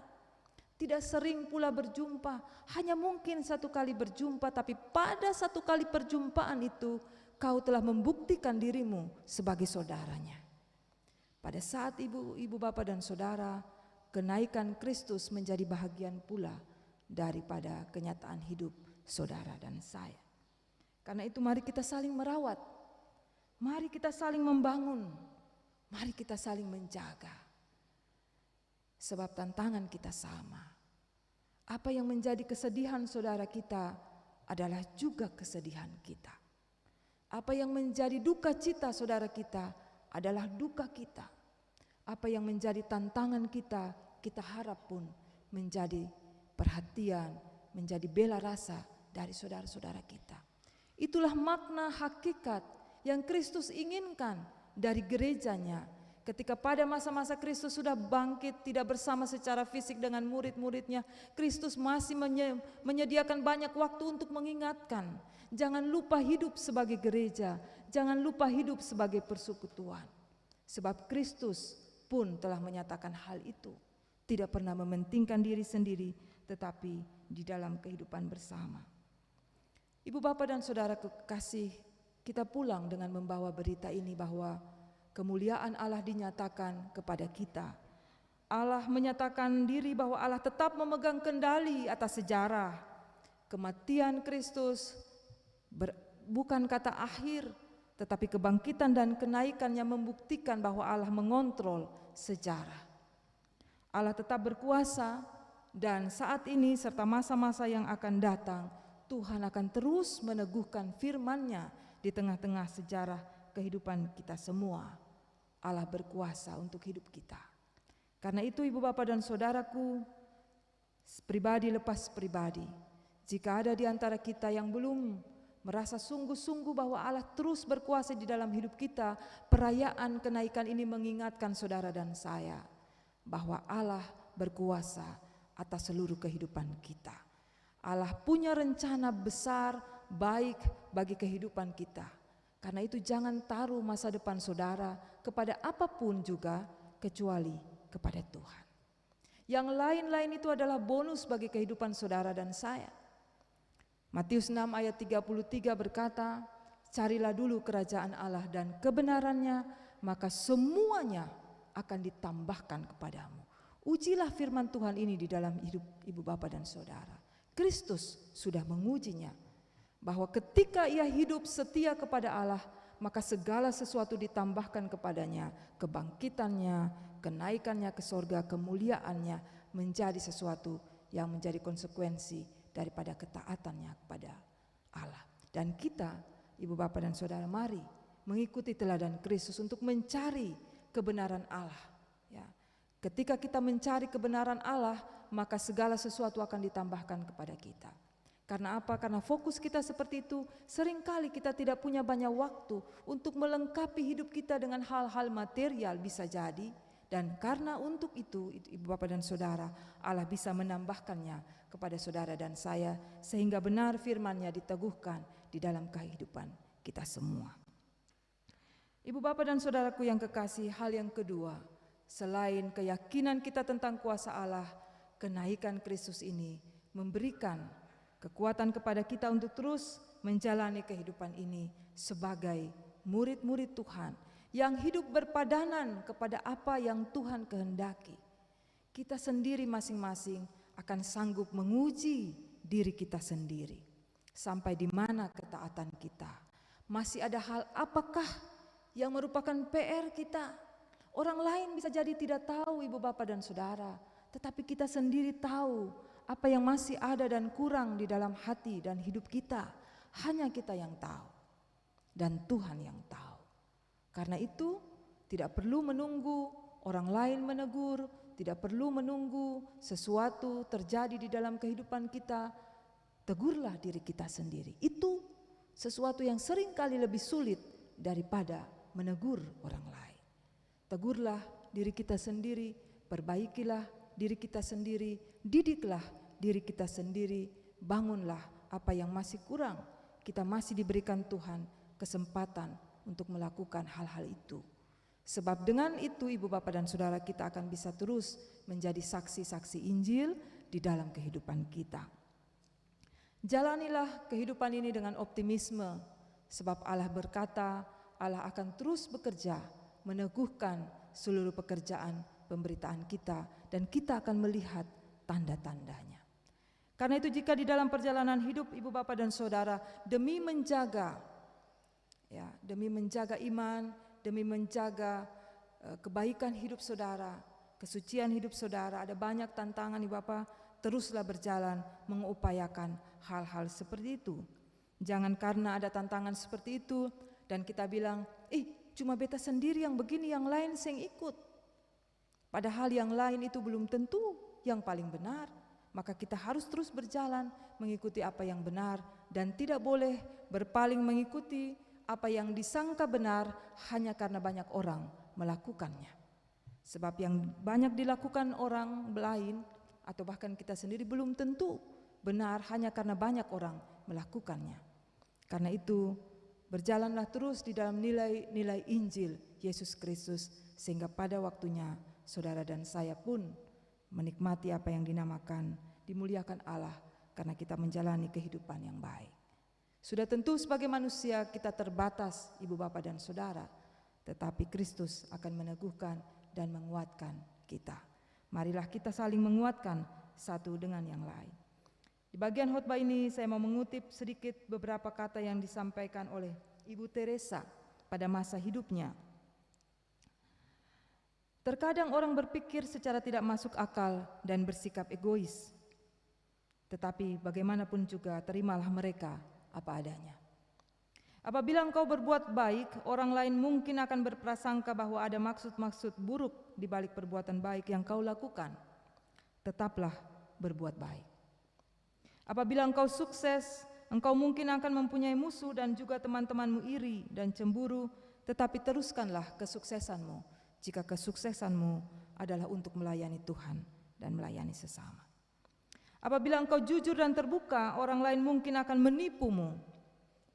tidak sering pula berjumpa, hanya mungkin satu kali berjumpa, tapi pada satu kali perjumpaan itu kau telah membuktikan dirimu sebagai saudaranya. Pada saat ibu bapak dan saudara, kenaikan Kristus menjadi bahagian pula daripada kenyataan hidup saudara dan saya. Karena itu mari kita saling merawat, mari kita saling membangun, mari kita saling menjaga. Sebab tantangan kita sama. Apa yang menjadi kesedihan saudara kita adalah juga kesedihan kita. Apa yang menjadi duka cita saudara kita adalah duka kita. Apa yang menjadi tantangan kita, kita harap pun menjadi perhatian, menjadi bela rasa dari saudara-saudara kita. Itulah makna hakikat yang Kristus inginkan dari gerejanya. Ketika pada masa-masa Kristus sudah bangkit, tidak bersama secara fisik dengan murid-muridnya, Kristus masih menyediakan banyak waktu untuk mengingatkan. Jangan lupa hidup sebagai gereja, jangan lupa hidup sebagai persekutuan. Sebab Kristus pun telah menyatakan hal itu. Tidak pernah mementingkan diri sendiri, tetapi di dalam kehidupan bersama. Ibu bapak dan saudara kekasih, kita pulang dengan membawa berita ini bahwa kemuliaan Allah dinyatakan kepada kita. Allah menyatakan diri bahwa Allah tetap memegang kendali atas sejarah. Kematian Kristus bukan kata akhir, tetapi kebangkitan dan kenaikannya membuktikan bahwa Allah mengontrol sejarah. Allah tetap berkuasa, dan saat ini serta masa-masa yang akan datang, Tuhan akan terus meneguhkan firman-Nya di tengah-tengah sejarah kehidupan kita semua. Allah berkuasa untuk hidup kita. Karena itu ibu bapak dan saudaraku, pribadi lepas pribadi, jika ada di antara kita yang belum merasa sungguh-sungguh bahwa Allah terus berkuasa di dalam hidup kita, perayaan kenaikan ini mengingatkan saudara dan saya bahwa Allah berkuasa atas seluruh kehidupan kita. Allah punya rencana besar baik bagi kehidupan kita. Karena itu jangan taruh masa depan saudara kepada apapun juga kecuali kepada Tuhan. Yang lain-lain itu adalah bonus bagi kehidupan saudara dan saya. Matius 6 ayat 33 berkata, carilah dulu kerajaan Allah dan kebenarannya, maka semuanya akan ditambahkan kepadamu. Ujilah firman Tuhan ini di dalam hidup ibu bapak dan saudara. Kristus sudah mengujinya, bahwa ketika ia hidup setia kepada Allah, maka segala sesuatu ditambahkan kepadanya, kebangkitannya, kenaikannya ke sorga, kemuliaannya menjadi sesuatu yang menjadi konsekuensi daripada ketaatannya kepada Allah. Dan kita, ibu bapak dan saudara, mari mengikuti teladan Kristus untuk mencari kebenaran Allah. Ya. Ketika kita mencari kebenaran Allah, maka segala sesuatu akan ditambahkan kepada kita. Karena apa? Karena fokus kita seperti itu, seringkali kita tidak punya banyak waktu untuk melengkapi hidup kita dengan hal-hal material bisa jadi. Dan karena untuk itu Ibu Bapak dan Saudara, Allah bisa menambahkannya kepada saudara dan saya, sehingga benar firman-Nya diteguhkan di dalam kehidupan kita semua. Ibu Bapak dan Saudaraku yang kekasih, hal yang kedua, selain keyakinan kita tentang kuasa Allah, kenaikan Kristus ini memberikan kekuatan kepada kita untuk terus menjalani kehidupan ini sebagai murid-murid Tuhan yang hidup berpadanan kepada apa yang Tuhan kehendaki. Kita sendiri masing-masing akan sanggup menguji diri kita sendiri. Sampai di mana ketaatan kita? Masih ada hal apakah yang merupakan PR kita? Orang lain bisa jadi tidak tahu, Ibu Bapak dan Saudara, tetapi kita sendiri tahu apa yang masih ada dan kurang di dalam hati dan hidup kita. Hanya kita yang tahu dan Tuhan yang tahu. Karena itu tidak perlu menunggu orang lain menegur, tidak perlu menunggu sesuatu terjadi di dalam kehidupan kita. Tegurlah diri kita sendiri. Itu sesuatu yang seringkali lebih sulit daripada menegur orang lain. Tegurlah diri kita sendiri, perbaikilah diri kita sendiri, didiklah diri kita sendiri, bangunlah apa yang masih kurang. Kita masih diberikan Tuhan kesempatan untuk melakukan hal-hal itu. Sebab dengan itu Ibu Bapak dan Saudara, kita akan bisa terus menjadi saksi-saksi Injil di dalam kehidupan kita. Jalanilah kehidupan ini dengan optimisme, sebab Allah berkata Allah akan terus bekerja meneguhkan seluruh pekerjaan pemberitaan kita, dan kita akan melihat tanda-tandanya. Karena itu jika di dalam perjalanan hidup Ibu Bapak dan Saudara, demi menjaga iman, demi menjaga kebaikan hidup saudara, kesucian hidup saudara, ada banyak tantangan Ibu Bapak, teruslah berjalan mengupayakan hal-hal seperti itu. Jangan karena ada tantangan seperti itu dan kita bilang, cuma beta sendiri yang begini, yang lain seng ikut. Padahal yang lain itu belum tentu yang paling benar. Maka kita harus terus berjalan mengikuti apa yang benar dan tidak boleh berpaling mengikuti apa yang disangka benar hanya karena banyak orang melakukannya. Sebab yang banyak dilakukan orang lain atau bahkan kita sendiri belum tentu benar hanya karena banyak orang melakukannya. Karena itu berjalanlah terus di dalam nilai-nilai Injil Yesus Kristus, sehingga pada waktunya saudara dan saya pun menikmati apa yang dinamakan dimuliakan Allah karena kita menjalani kehidupan yang baik. Sudah tentu sebagai manusia kita terbatas Ibu Bapak dan Saudara, tetapi Kristus akan meneguhkan dan menguatkan kita. Marilah kita saling menguatkan satu dengan yang lain. Di bagian khotbah ini saya mau mengutip sedikit beberapa kata yang disampaikan oleh Ibu Teresa pada masa hidupnya. Terkadang orang berpikir secara tidak masuk akal dan bersikap egois. Tetapi bagaimanapun juga terimalah mereka apa adanya. Apabila engkau berbuat baik, orang lain mungkin akan berprasangka bahwa ada maksud-maksud buruk di balik perbuatan baik yang kau lakukan. Tetaplah berbuat baik. Apabila engkau sukses, engkau mungkin akan mempunyai musuh dan juga teman-temanmu iri dan cemburu, tetapi teruskanlah kesuksesanmu. Jika kesuksesanmu adalah untuk melayani Tuhan dan melayani sesama. Apabila engkau jujur dan terbuka, orang lain mungkin akan menipumu.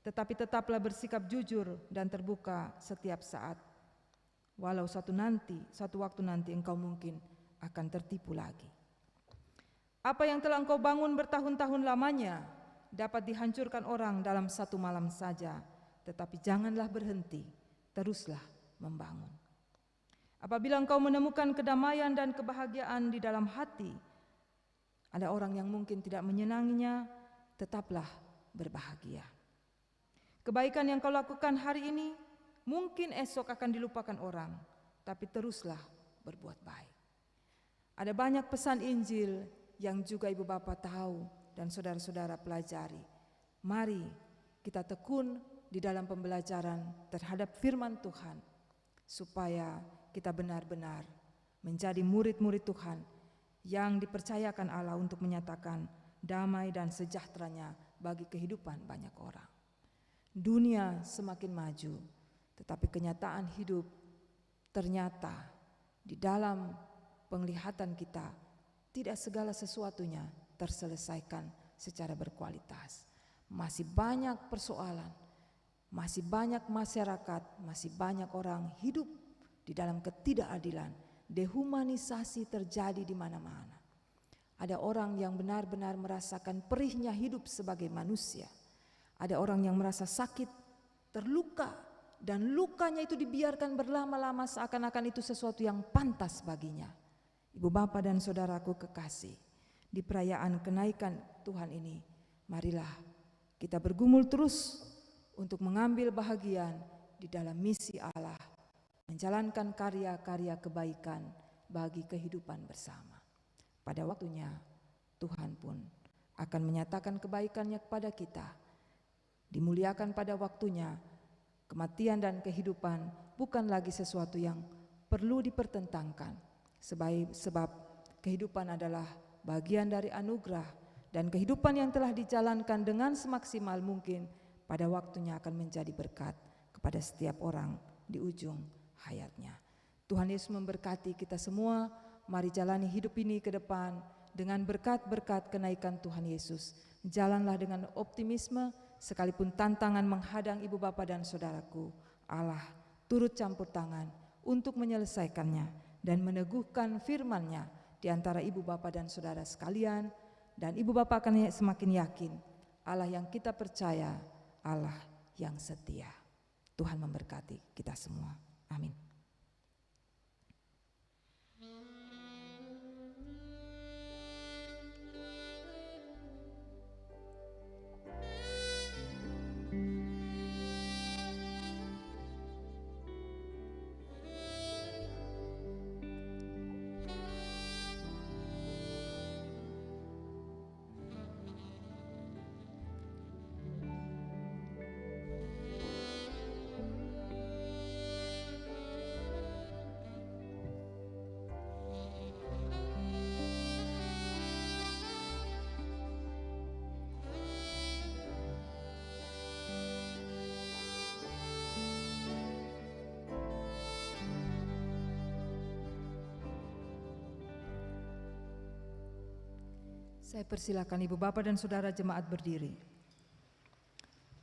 Tetapi tetaplah bersikap jujur dan terbuka setiap saat. Walau satu waktu nanti engkau mungkin akan tertipu lagi. Apa yang telah engkau bangun bertahun-tahun lamanya dapat dihancurkan orang dalam satu malam saja. Tetapi janganlah berhenti, teruslah membangun. Apabila engkau menemukan kedamaian dan kebahagiaan di dalam hati, ada orang yang mungkin tidak menyenanginya, tetaplah berbahagia. Kebaikan yang kau lakukan hari ini, mungkin esok akan dilupakan orang, tapi teruslah berbuat baik. Ada banyak pesan Injil yang juga Ibu Bapak tahu dan saudara-saudara pelajari. Mari kita tekun di dalam pembelajaran terhadap firman Tuhan, supaya kita benar-benar menjadi murid-murid Tuhan yang dipercayakan Allah untuk menyatakan damai dan sejahteranya bagi kehidupan banyak orang. Dunia semakin maju, tetapi kenyataan hidup ternyata di dalam penglihatan kita tidak segala sesuatunya terselesaikan secara berkualitas. Masih banyak persoalan, masih banyak masyarakat, masih banyak orang hidup di dalam ketidakadilan. Dehumanisasi terjadi di mana-mana. Ada orang yang benar-benar merasakan perihnya hidup sebagai manusia. Ada orang yang merasa sakit, terluka, dan lukanya itu dibiarkan berlama-lama seakan-akan itu sesuatu yang pantas baginya. Ibu bapa dan saudaraku kekasih, di perayaan kenaikan Tuhan ini, marilah kita bergumul terus untuk mengambil bahagian di dalam misi Allah, menjalankan karya-karya kebaikan bagi kehidupan bersama. Pada waktunya Tuhan pun akan menyatakan kebaikannya kepada kita. Dimuliakan pada waktunya, kematian dan kehidupan bukan lagi sesuatu yang perlu dipertentangkan, sebab kehidupan adalah bagian dari anugerah, dan kehidupan yang telah dijalankan dengan semaksimal mungkin pada waktunya akan menjadi berkat kepada setiap orang di ujung hayatnya. Tuhan Yesus memberkati kita semua. Mari jalani hidup ini ke depan dengan berkat-berkat kenaikan Tuhan Yesus. Jalanlah dengan optimisme, sekalipun tantangan menghadang ibu bapa dan saudaraku. Allah turut campur tangan untuk menyelesaikannya dan meneguhkan firman-Nya di antara ibu bapa dan saudara sekalian. Dan ibu bapa akan semakin yakin Allah yang kita percaya, Allah yang setia. Tuhan memberkati kita semua. Amin. Saya persilakan ibu bapa dan saudara jemaat berdiri.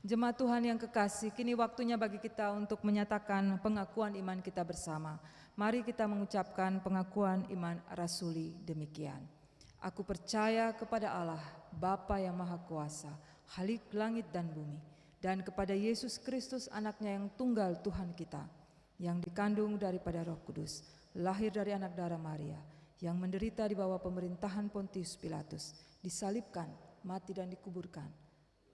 Jemaat Tuhan yang kekasih, kini waktunya bagi kita untuk menyatakan pengakuan iman kita bersama. Mari kita mengucapkan pengakuan iman rasuli demikian. Aku percaya kepada Allah, Bapa yang Maha Kuasa, Khalik langit dan bumi, dan kepada Yesus Kristus anaknya yang tunggal Tuhan kita, yang dikandung daripada Roh Kudus, lahir dari anak darah Maria, yang menderita di bawah pemerintahan Pontius Pilatus, disalibkan, mati dan dikuburkan,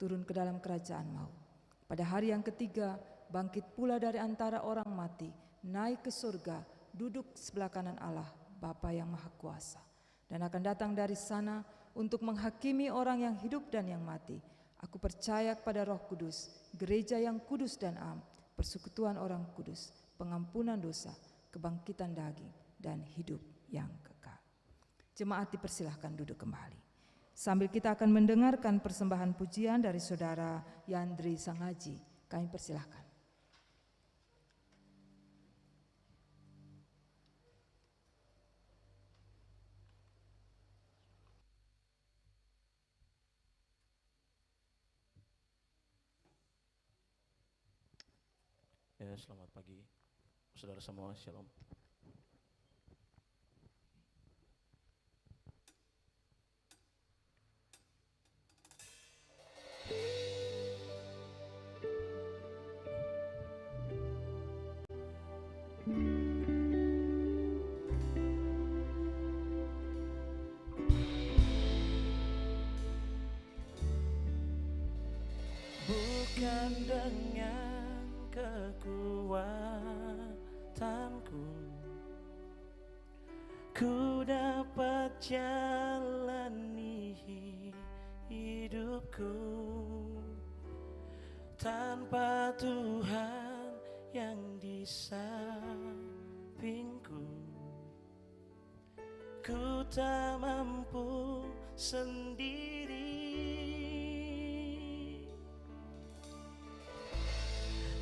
turun ke dalam kerajaan maut. Pada hari yang ketiga, bangkit pula dari antara orang mati, naik ke surga, duduk sebelah kanan Allah, Bapa yang Maha Kuasa, dan akan datang dari sana untuk menghakimi orang yang hidup dan yang mati. Aku percaya kepada Roh Kudus, gereja yang kudus dan am, persekutuan orang kudus, pengampunan dosa, kebangkitan daging, dan hidup yang kekal. Jemaat dipersilahkan duduk kembali. Sambil kita akan mendengarkan persembahan pujian dari saudara Yandri Sangaji, kami persilahkan. Ya, selamat pagi, saudara semua, shalom. Bukan dengan kekuatanku ku dapat jalani hidupku, tanpa Tuhan yang di sampingku. tak mampu sendiri.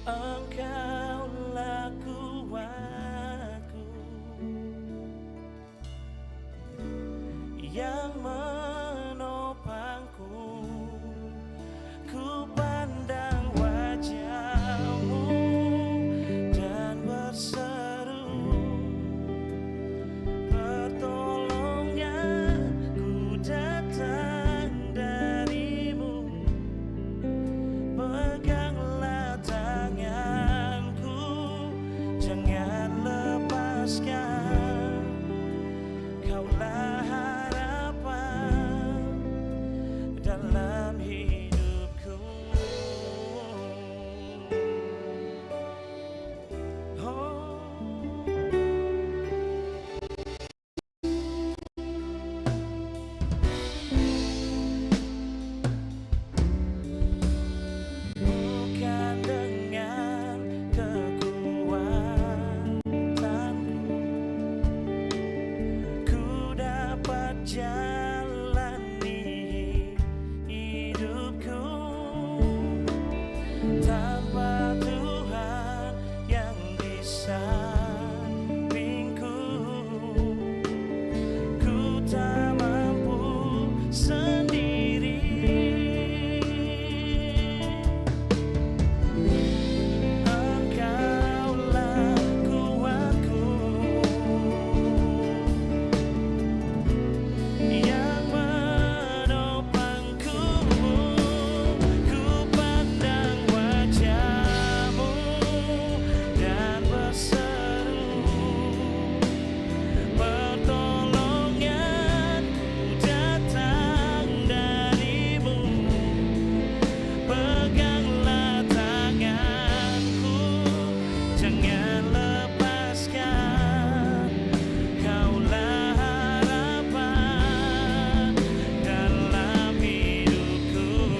Engkaulah kuatku yang menopangku. Ku pandang wajah-Mu dan berseru, pertolonganku datang dari-Mu. Peganglah tanganku, jangan lepaskan. Kaulah harapan dalam hidupku. Oh, bukan dengan kekuatanku ku dapat jalani hidupku. Tanpa Tuhan yang di sampingku, ku tak mampu sendiri. Engkaulah kuatku yang menopangku. Ku pandang wajah-Mu dan berseru, pertolonganku datang dari-Mu. Peganglah tanganku, jangan lepaskan. Kaulah harapan dalam hidupku.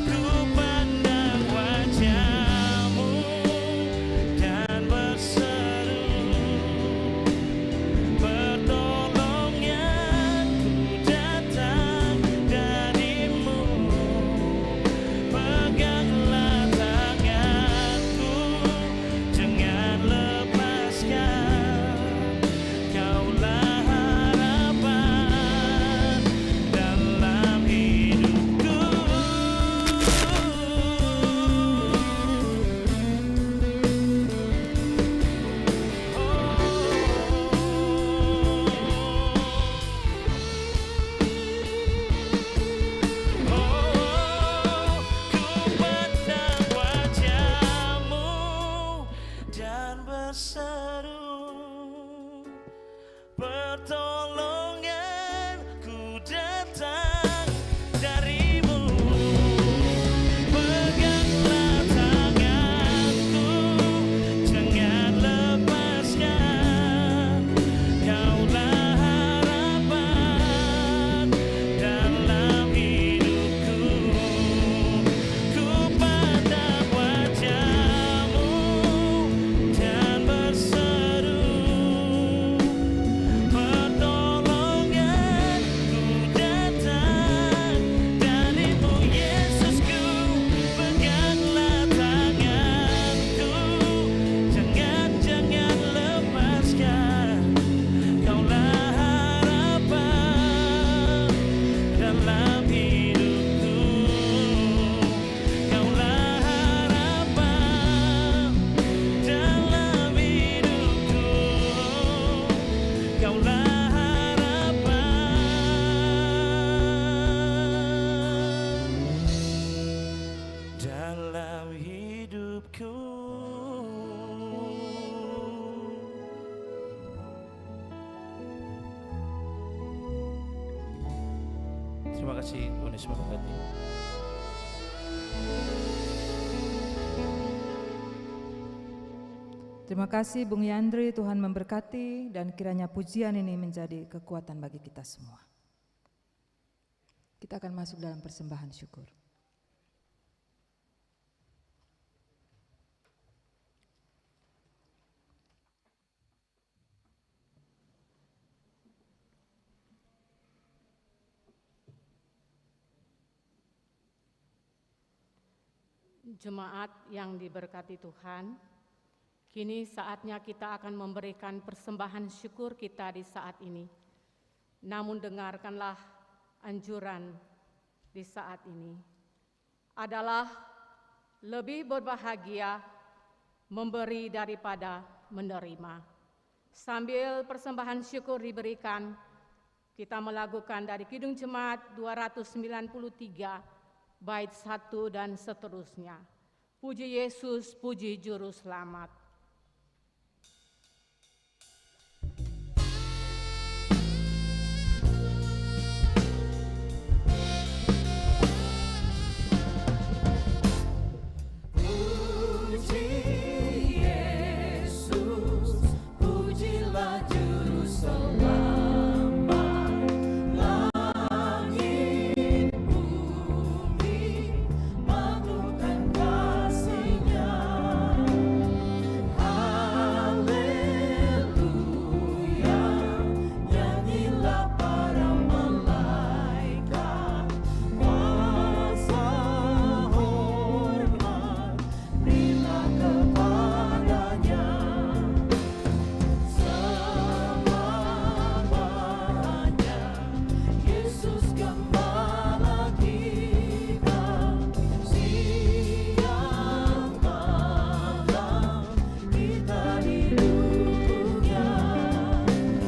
Ku pandang wajah-Mu dan berseru, pertolonganku datang dari-Mu. Peganglah tanganku, jangan lepaskan. Kaulah harapan dalam hidupku. Ku pandang wajah-Mu dan berseru, pertolonganku datang dari-Mu. Peganglah tanganku, jangan lepaskan. Kaulah harapan dalam hidupku. Ku pandang wajah-Mu dan berseru, pertolonganku datang dari-Mu. Yesusku, peganglah tanganku, jangan lepaskan. Kaulah harapan dalam hidupku. Kaulah harapan dalam hidupku. Kaulah harapan dalam hidupku. Terima kasih, Tuhan Yesus memberkati. Terima kasih Bung Yandri, Tuhan memberkati dan kiranya pujian ini menjadi kekuatan bagi kita semua. Kita akan masuk dalam persembahan syukur. Jemaat yang diberkati Tuhan, kini saatnya kita akan memberikan persembahan syukur kita di saat ini. Namun dengarkanlah anjuran di saat ini adalah lebih berbahagia memberi daripada menerima. Sambil persembahan syukur diberikan, kita melakukan dari Kidung Jemaat 293 bait 1 dan seterusnya. Puji Yesus, puji Juru Selamat. Hallelujah.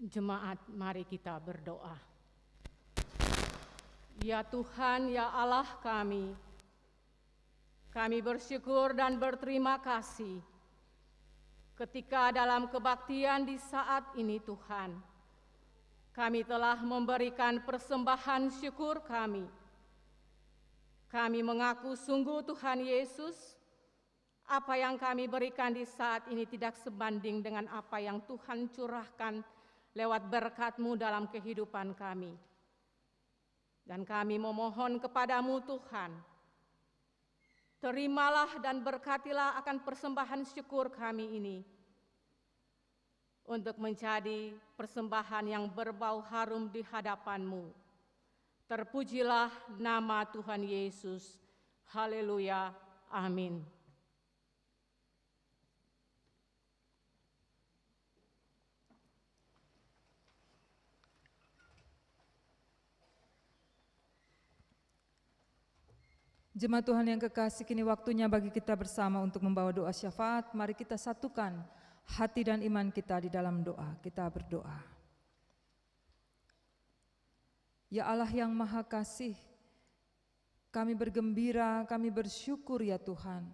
Jemaat, mari kita berdoa. Ya Tuhan, ya Allah kami bersyukur dan berterima kasih ketika dalam kebaktian di saat ini Tuhan, kami telah memberikan persembahan syukur kami. Kami mengaku sungguh Tuhan Yesus, apa yang kami berikan di saat ini tidak sebanding dengan apa yang Tuhan curahkan lewat berkat-Mu dalam kehidupan kami. Dan kami memohon kepadamu Tuhan, terimalah dan berkatilah akan persembahan syukur kami ini untuk menjadi persembahan yang berbau harum di hadapan-Mu. Terpujilah nama Tuhan Yesus. Haleluya. Amin. Jemaat Tuhan yang kekasih, kini waktunya bagi kita bersama untuk membawa doa syafaat. Mari kita satukan hati dan iman kita di dalam doa. Kita berdoa. Ya Allah yang Maha Kasih, kami bergembira, kami bersyukur ya Tuhan.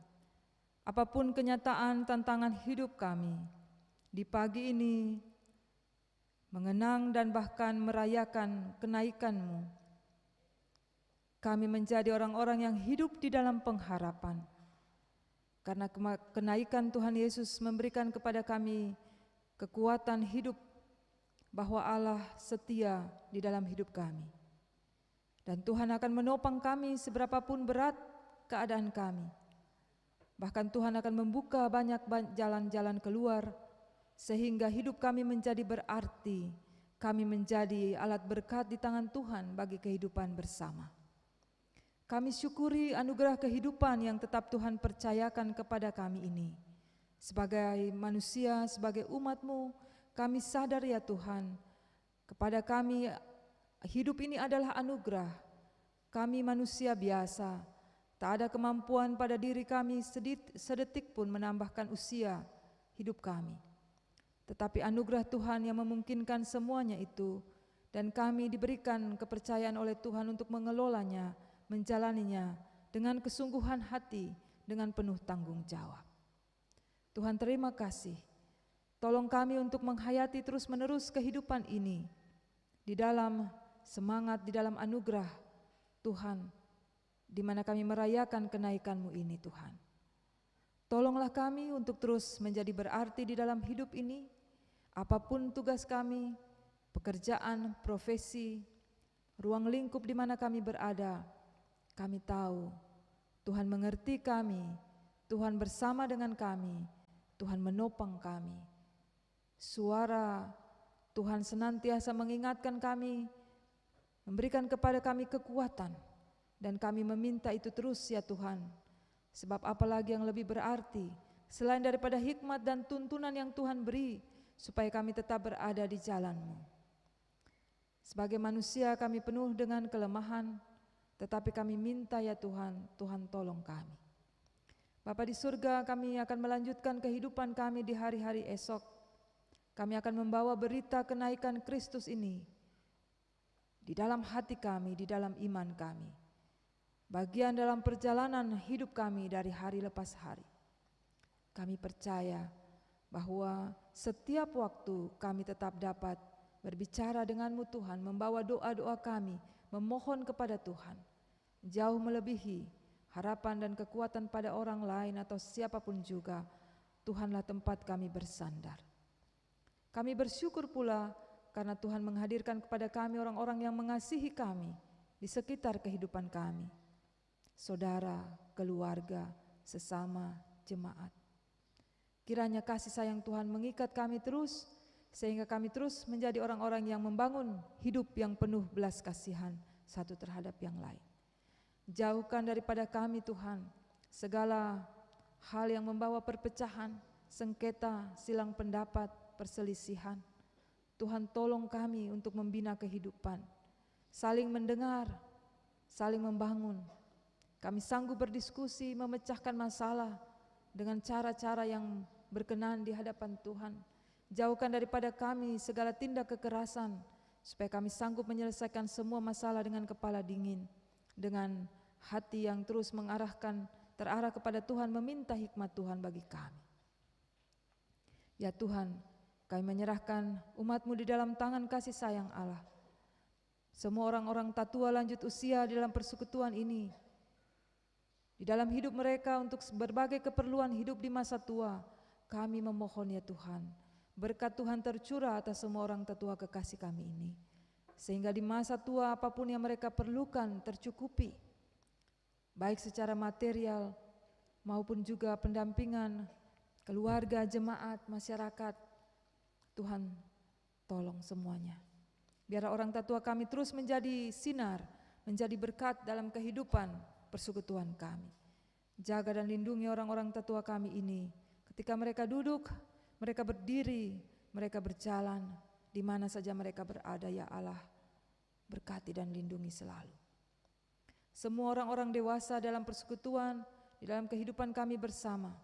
Apapun kenyataan tantangan hidup kami, di pagi ini mengenang dan bahkan merayakan kenaikan-Mu. Kami menjadi orang-orang yang hidup di dalam pengharapan. Karena kenaikan Tuhan Yesus memberikan kepada kami kekuatan hidup bahwa Allah setia di dalam hidup kami. Dan Tuhan akan menopang kami seberapapun berat keadaan kami. Bahkan Tuhan akan membuka banyak jalan-jalan keluar sehingga hidup kami menjadi berarti. Kami menjadi alat berkat di tangan Tuhan bagi kehidupan bersama. Kami syukuri anugerah kehidupan yang tetap Tuhan percayakan kepada kami ini. Sebagai manusia, sebagai umat-Mu, kami sadar ya Tuhan, kepada kami hidup ini adalah anugerah. Kami manusia biasa, tak ada kemampuan pada diri kami sedetik pun menambahkan usia hidup kami. Tetapi anugerah Tuhan yang memungkinkan semuanya itu, dan kami diberikan kepercayaan oleh Tuhan untuk mengelolanya, menjalaninya dengan kesungguhan hati, dengan penuh tanggung jawab. Tuhan terima kasih, tolong kami untuk menghayati terus-menerus kehidupan ini, di dalam semangat, di dalam anugerah Tuhan, di mana kami merayakan kenaikan-Mu ini Tuhan. Tolonglah kami untuk terus menjadi berarti di dalam hidup ini, apapun tugas kami, pekerjaan, profesi, ruang lingkup di mana kami berada. Kami tahu Tuhan mengerti kami, Tuhan bersama dengan kami, Tuhan menopang kami. Suara Tuhan senantiasa mengingatkan kami, memberikan kepada kami kekuatan, dan kami meminta itu terus ya Tuhan. Sebab apalagi yang lebih berarti selain daripada hikmat dan tuntunan yang Tuhan beri, supaya kami tetap berada di jalan-Mu. Sebagai manusia kami penuh dengan kelemahan, tetapi kami minta ya Tuhan, Tuhan tolong kami. Bapa di surga, kami akan melanjutkan kehidupan kami di hari-hari esok. Kami akan membawa berita kenaikan Kristus ini di dalam hati kami, di dalam iman kami. Bagian dalam perjalanan hidup kami dari hari lepas hari. Kami percaya bahwa setiap waktu kami tetap dapat berbicara dengan-Mu Tuhan, membawa doa-doa kami, memohon kepada Tuhan, jauh melebihi harapan dan kekuatan pada orang lain atau siapapun juga. Tuhanlah tempat kami bersandar. Kami bersyukur pula karena Tuhan menghadirkan kepada kami orang-orang yang mengasihi kami di sekitar kehidupan kami, saudara, keluarga, sesama jemaat. Kiranya kasih sayang Tuhan mengikat kami terus, sehingga kami terus menjadi orang-orang yang membangun hidup yang penuh belas kasihan satu terhadap yang lain. Jauhkan daripada kami Tuhan segala hal yang membawa perpecahan, sengketa, silang pendapat, perselisihan. Tuhan tolong kami untuk membina kehidupan, saling mendengar, saling membangun. Kami sanggup berdiskusi, memecahkan masalah dengan cara-cara yang berkenan di hadapan Tuhan. Jauhkan daripada kami segala tindak kekerasan, supaya kami sanggup menyelesaikan semua masalah dengan kepala dingin, dengan hati yang terus terarah kepada Tuhan, meminta hikmat Tuhan bagi kami. Ya Tuhan, kami menyerahkan umat-Mu di dalam tangan kasih sayang Allah. Semua orang-orang tatua lanjut usia di dalam persekutuan ini, di dalam hidup mereka untuk berbagai keperluan hidup di masa tua, kami memohon ya Tuhan, berkat Tuhan tercurah atas semua orang tetua kekasih kami ini, sehingga di masa tua apapun yang mereka perlukan tercukupi, baik secara material maupun juga pendampingan keluarga, jemaat, masyarakat. Tuhan tolong semuanya. Biar orang tetua kami terus menjadi sinar, menjadi berkat dalam kehidupan persekutuan kami. Jaga dan lindungi orang-orang tetua kami ini, ketika mereka duduk, mereka berdiri, mereka berjalan, di mana saja mereka berada ya Allah, berkati dan lindungi selalu. Semua orang-orang dewasa dalam persekutuan, di dalam kehidupan kami bersama,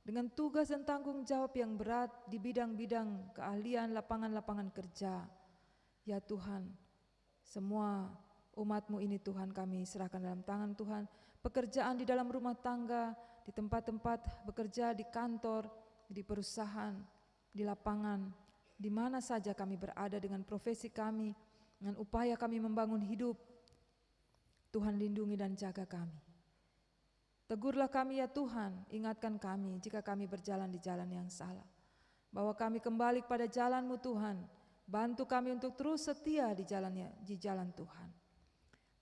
dengan tugas dan tanggung jawab yang berat di bidang-bidang keahlian lapangan-lapangan kerja. Ya Tuhan, semua umat-Mu ini Tuhan kami serahkan dalam tangan Tuhan. Pekerjaan di dalam rumah tangga, di tempat-tempat bekerja, di kantor, di perusahaan, di lapangan, di mana saja kami berada dengan profesi kami, dengan upaya kami membangun hidup. Tuhan lindungi dan jaga kami. Tegurlah kami ya Tuhan, ingatkan kami jika kami berjalan di jalan yang salah. Bahwa kami kembali kepada jalan-Mu Tuhan. Bantu kami untuk terus setia di jalan Tuhan.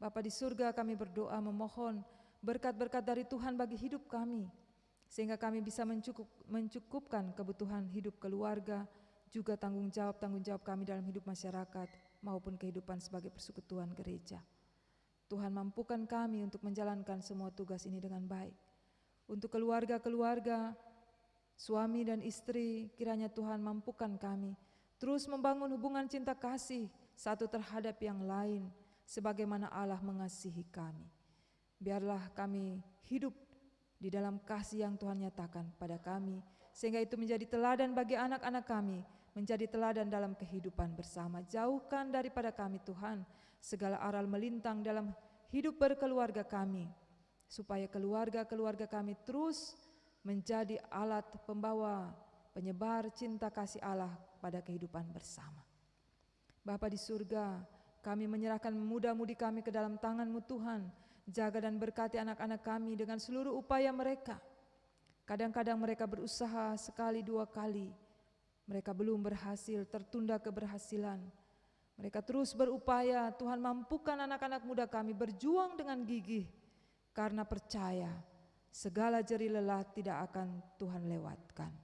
Bapa di surga, kami berdoa memohon berkat-berkat dari Tuhan bagi hidup kami, sehingga kami bisa mencukupkan kebutuhan hidup keluarga, juga tanggung jawab kami dalam hidup masyarakat maupun kehidupan sebagai persekutuan gereja. Tuhan mampukan kami untuk menjalankan semua tugas ini dengan baik. Untuk keluarga-keluarga, suami dan istri, kiranya Tuhan mampukan kami terus membangun hubungan cinta kasih satu terhadap yang lain, sebagaimana Allah mengasihi kami. Biarlah kami hidup di dalam kasih yang Tuhan nyatakan pada kami, sehingga itu menjadi teladan bagi anak-anak kami, menjadi teladan dalam kehidupan bersama. Jauhkan daripada kami Tuhan segala aral melintang dalam hidup berkeluarga kami, supaya keluarga-keluarga kami terus menjadi alat pembawa, penyebar cinta kasih Allah pada kehidupan bersama. Bapa di surga, kami menyerahkan muda-mudi kami ke dalam tangan-Mu Tuhan. Jaga dan berkati anak-anak kami dengan seluruh upaya mereka. Kadang-kadang mereka berusaha sekali dua kali, mereka belum berhasil, tertunda keberhasilan. Mereka terus berupaya. Tuhan mampukan anak-anak muda kami berjuang dengan gigih, karena percaya segala jerih lelah tidak akan Tuhan lewatkan.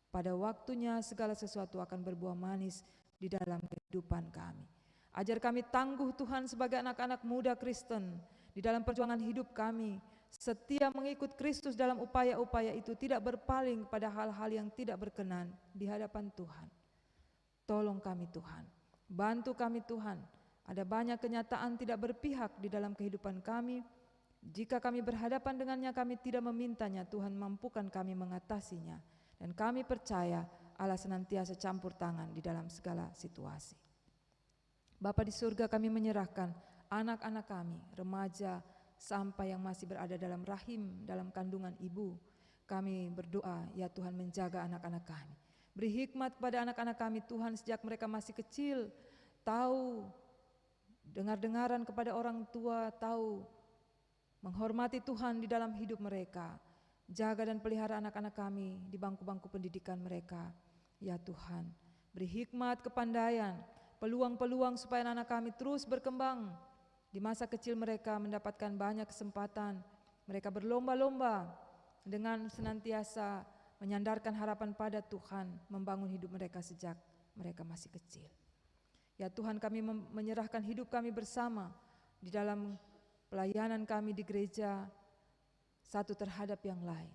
Pada waktunya segala sesuatu akan berbuah manis di dalam kehidupan kami. Ajar kami tangguh Tuhan sebagai anak-anak muda Kristen di dalam perjuangan hidup kami, setia mengikut Kristus dalam upaya-upaya itu, tidak berpaling pada hal-hal yang tidak berkenan di hadapan Tuhan. Tolong kami Tuhan, bantu kami Tuhan. Ada banyak kenyataan tidak berpihak di dalam kehidupan kami. Jika kami berhadapan dengannya, kami tidak memintanya, Tuhan mampukan kami mengatasinya. Dan kami percaya Allah senantiasa campur tangan di dalam segala situasi. Bapa di surga, kami menyerahkan anak-anak kami, remaja sampai yang masih berada dalam rahim, dalam kandungan ibu. Kami berdoa ya Tuhan, menjaga anak-anak kami. Beri hikmat kepada anak-anak kami Tuhan sejak mereka masih kecil, tahu dengar-dengaran kepada orang tua, tahu menghormati Tuhan di dalam hidup mereka. Jaga dan pelihara anak-anak kami di bangku-bangku pendidikan mereka. Ya Tuhan, beri hikmat, kepandaian, peluang-peluang supaya anak kami terus berkembang. Di masa kecil mereka mendapatkan banyak kesempatan. Mereka berlomba-lomba dengan senantiasa menyandarkan harapan pada Tuhan, membangun hidup mereka sejak mereka masih kecil. Ya Tuhan, kami menyerahkan hidup kami bersama di dalam pelayanan kami di gereja, satu terhadap yang lain.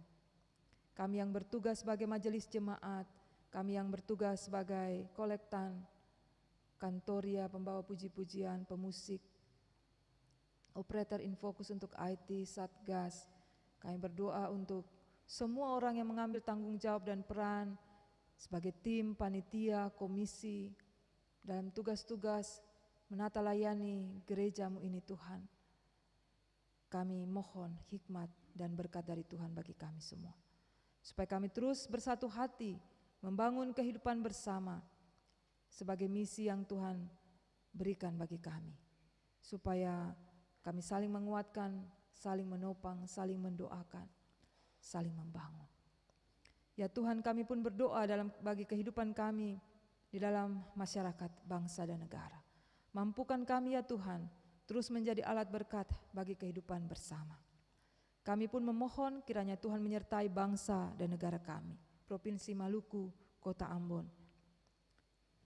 Kami yang bertugas sebagai majelis jemaat, kami yang bertugas sebagai kolektan, kantoria, pembawa puji-pujian, pemusik, operator infokus untuk IT, Satgas. Kami berdoa untuk semua orang yang mengambil tanggung jawab dan peran sebagai tim, panitia, komisi, dalam tugas-tugas menata layani gerejamu ini Tuhan. Kami mohon hikmat dan berkat dari Tuhan bagi kami semua. Supaya kami terus bersatu hati membangun kehidupan bersama sebagai misi yang Tuhan berikan bagi kami. Supaya kami saling menguatkan, saling menopang, saling mendoakan, saling membangun. Ya Tuhan, kami pun berdoa bagi kehidupan kami di dalam masyarakat, bangsa dan negara. Mampukan kami ya Tuhan, terus menjadi alat berkat bagi kehidupan bersama. Kami pun memohon kiranya Tuhan menyertai bangsa dan negara kami, Provinsi Maluku, Kota Ambon,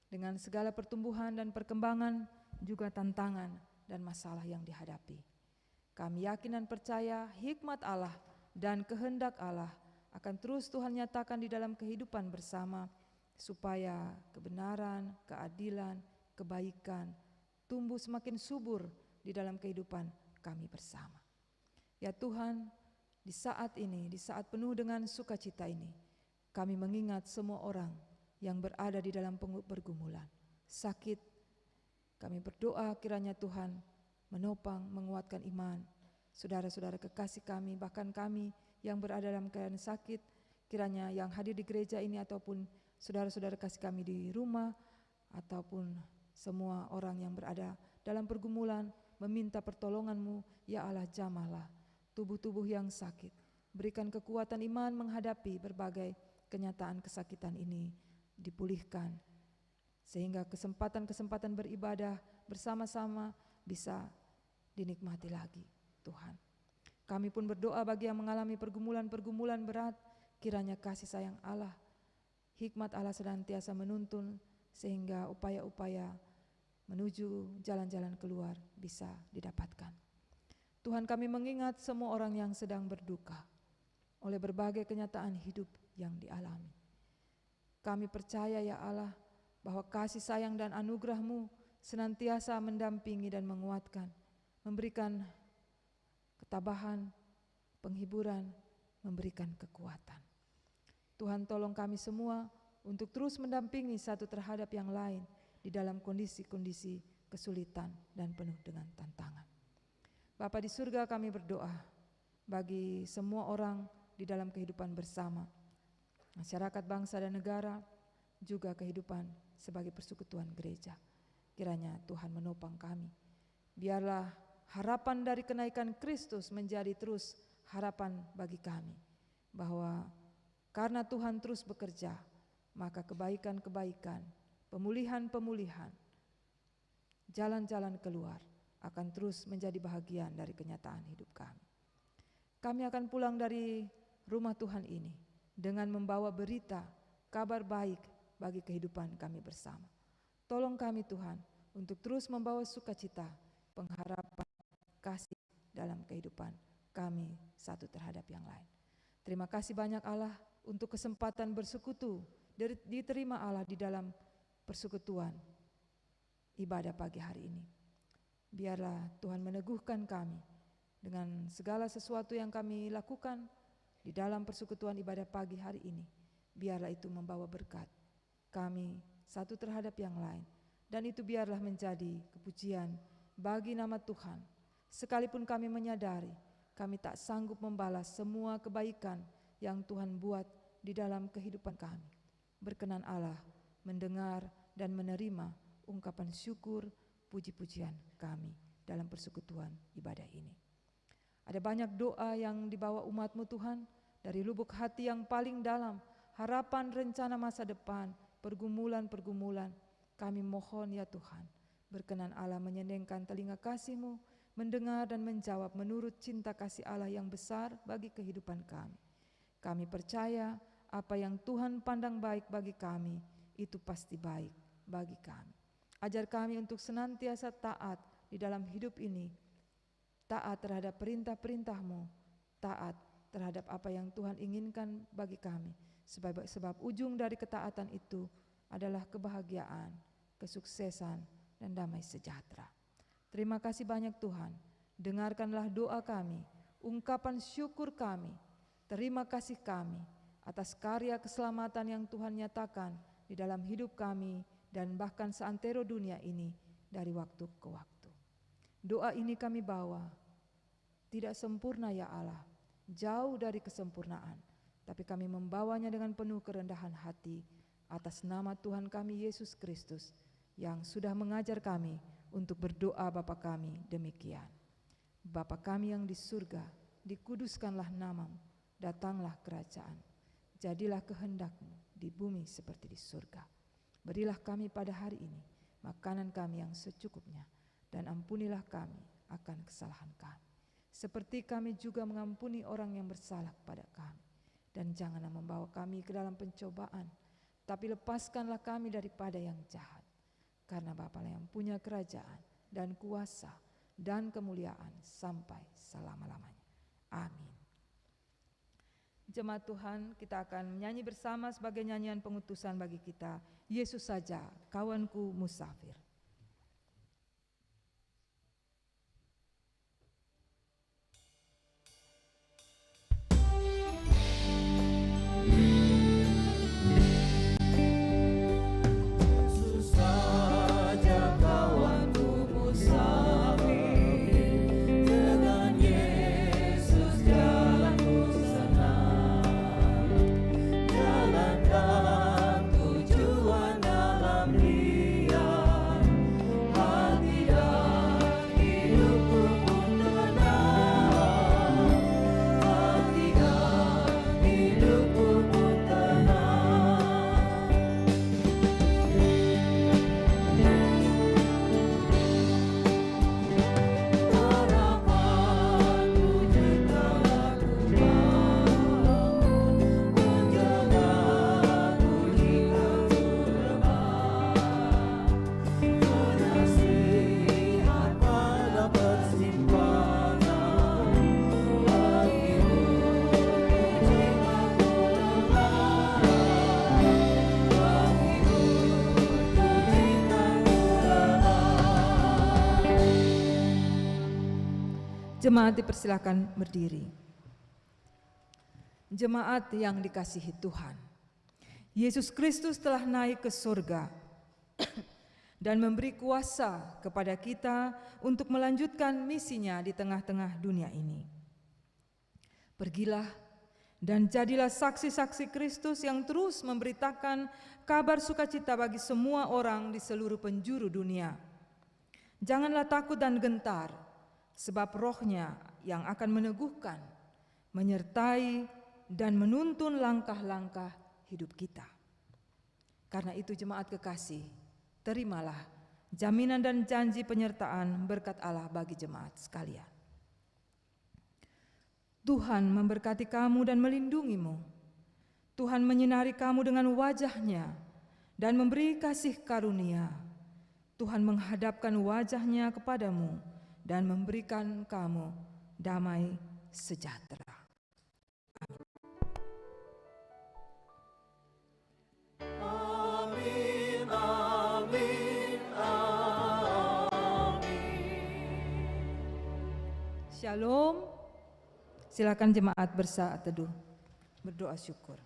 dengan segala pertumbuhan dan perkembangan, juga tantangan dan masalah yang dihadapi. Kami yakin dan percaya hikmat Allah dan kehendak Allah akan terus Tuhan nyatakan di dalam kehidupan bersama, supaya kebenaran, keadilan, kebaikan tumbuh semakin subur di dalam kehidupan kami bersama. Ya Tuhan, di saat ini, di saat penuh dengan sukacita ini, kami mengingat semua orang yang berada di dalam pergumulan, sakit. Kami berdoa kiranya Tuhan menopang, menguatkan iman saudara-saudara kekasih kami, bahkan kami yang berada dalam keadaan sakit, kiranya yang hadir di gereja ini ataupun saudara-saudara kasih kami di rumah, ataupun semua orang yang berada dalam pergumulan meminta pertolongan-Mu, ya Allah, jamahlah tubuh-tubuh yang sakit, berikan kekuatan iman menghadapi berbagai kenyataan kesakitan ini, dipulihkan sehingga kesempatan-kesempatan beribadah bersama-sama bisa dinikmati lagi Tuhan. Kami pun berdoa bagi yang mengalami pergumulan-pergumulan berat, kiranya kasih sayang Allah, hikmat Allah senantiasa menuntun sehingga upaya-upaya menuju jalan-jalan keluar bisa didapatkan. Tuhan, kami mengingat semua orang yang sedang berduka oleh berbagai kenyataan hidup yang dialami. Kami percaya ya Allah bahwa kasih sayang dan anugerah-Mu senantiasa mendampingi dan menguatkan, memberikan ketabahan, penghiburan, memberikan kekuatan. Tuhan, tolong kami semua untuk terus mendampingi satu terhadap yang lain di dalam kondisi-kondisi kesulitan dan penuh dengan tantangan. Bapa di surga, kami berdoa bagi semua orang di dalam kehidupan bersama, masyarakat, bangsa dan negara, juga kehidupan sebagai persekutuan gereja. Kiranya Tuhan menopang kami. Biarlah harapan dari kenaikan Kristus menjadi terus harapan bagi kami, bahwa karena Tuhan terus bekerja, maka kebaikan-kebaikan, pemulihan-pemulihan, jalan-jalan keluar akan terus menjadi bahagian dari kenyataan hidup kami. Kami akan pulang dari rumah Tuhan ini dengan membawa berita, kabar baik bagi kehidupan kami bersama. Tolong kami Tuhan untuk terus membawa sukacita, pengharapan, kasih dalam kehidupan kami satu terhadap yang lain. Terima kasih banyak Allah untuk kesempatan bersekutu, diterima Allah di dalam persekutuan ibadah pagi hari ini. Biarlah Tuhan meneguhkan kami dengan segala sesuatu yang kami lakukan di dalam persekutuan ibadah pagi hari ini. Biarlah itu membawa berkat kami satu terhadap yang lain, dan itu biarlah menjadi kepujian bagi nama Tuhan. Sekalipun kami menyadari kami tak sanggup membalas semua kebaikan yang Tuhan buat di dalam kehidupan kami. Berkenan Allah mendengar dan menerima ungkapan syukur, puji-pujian kami dalam persekutuan ibadah ini. Ada banyak doa yang dibawa umat-Mu Tuhan, dari lubuk hati yang paling dalam, harapan rencana masa depan, pergumulan-pergumulan. Kami mohon ya Tuhan, berkenan Allah menyenengkan telinga kasih-Mu, mendengar dan menjawab menurut cinta kasih Allah yang besar bagi kehidupan kami. Kami percaya apa yang Tuhan pandang baik bagi kami, itu pasti baik bagi kami. Ajar kami untuk senantiasa taat di dalam hidup ini, taat terhadap perintah-perintah-Mu, taat terhadap apa yang Tuhan inginkan bagi kami, sebab ujung dari ketaatan itu adalah kebahagiaan, kesuksesan, dan damai sejahtera. Terima kasih banyak Tuhan, dengarkanlah doa kami, ungkapan syukur kami, terima kasih kami atas karya keselamatan yang Tuhan nyatakan di dalam hidup kami dan bahkan seantero dunia ini dari waktu ke waktu. Doa ini kami bawa, tidak sempurna ya Allah, jauh dari kesempurnaan, tapi kami membawanya dengan penuh kerendahan hati atas nama Tuhan kami Yesus Kristus yang sudah mengajar kami untuk berdoa Bapa kami demikian. Bapa kami yang di surga, dikuduskanlah namamu, datanglah kerajaan, jadilah kehendak-Mu di bumi seperti di surga. Berilah kami pada hari ini makanan kami yang secukupnya, dan ampunilah kami akan kesalahan kami, seperti kami juga mengampuni orang yang bersalah kepada kami. Dan janganlah membawa kami ke dalam pencobaan, tapi lepaskanlah kami daripada yang jahat. Karena Bapa-Lah yang punya kerajaan dan kuasa dan kemuliaan sampai selama-lamanya. Amin. Jemaat Tuhan, kita akan menyanyi bersama sebagai nyanyian pengutusan bagi kita, Yesus saja kawanku musafir. Jemaat dipersilakan berdiri. Jemaat yang dikasihi Tuhan, Yesus Kristus telah naik ke surga dan memberi kuasa kepada kita untuk melanjutkan misinya di tengah-tengah dunia ini. Pergilah dan jadilah saksi-saksi Kristus yang terus memberitakan kabar sukacita bagi semua orang di seluruh penjuru dunia. Janganlah takut dan gentar, sebab Roh-Nya yang akan meneguhkan, menyertai, dan menuntun langkah-langkah hidup kita. Karena itu jemaat kekasih, terimalah jaminan dan janji penyertaan berkat Allah bagi jemaat sekalian. Tuhan memberkati kamu dan melindungimu. Tuhan menyinari kamu dengan wajah-Nya dan memberi kasih karunia. Tuhan menghadapkan wajah-Nya kepadamu dan memberikan kamu damai sejahtera. Amin, amin, amin. Shalom. Silakan jemaat bersaat teduh, berdoa syukur.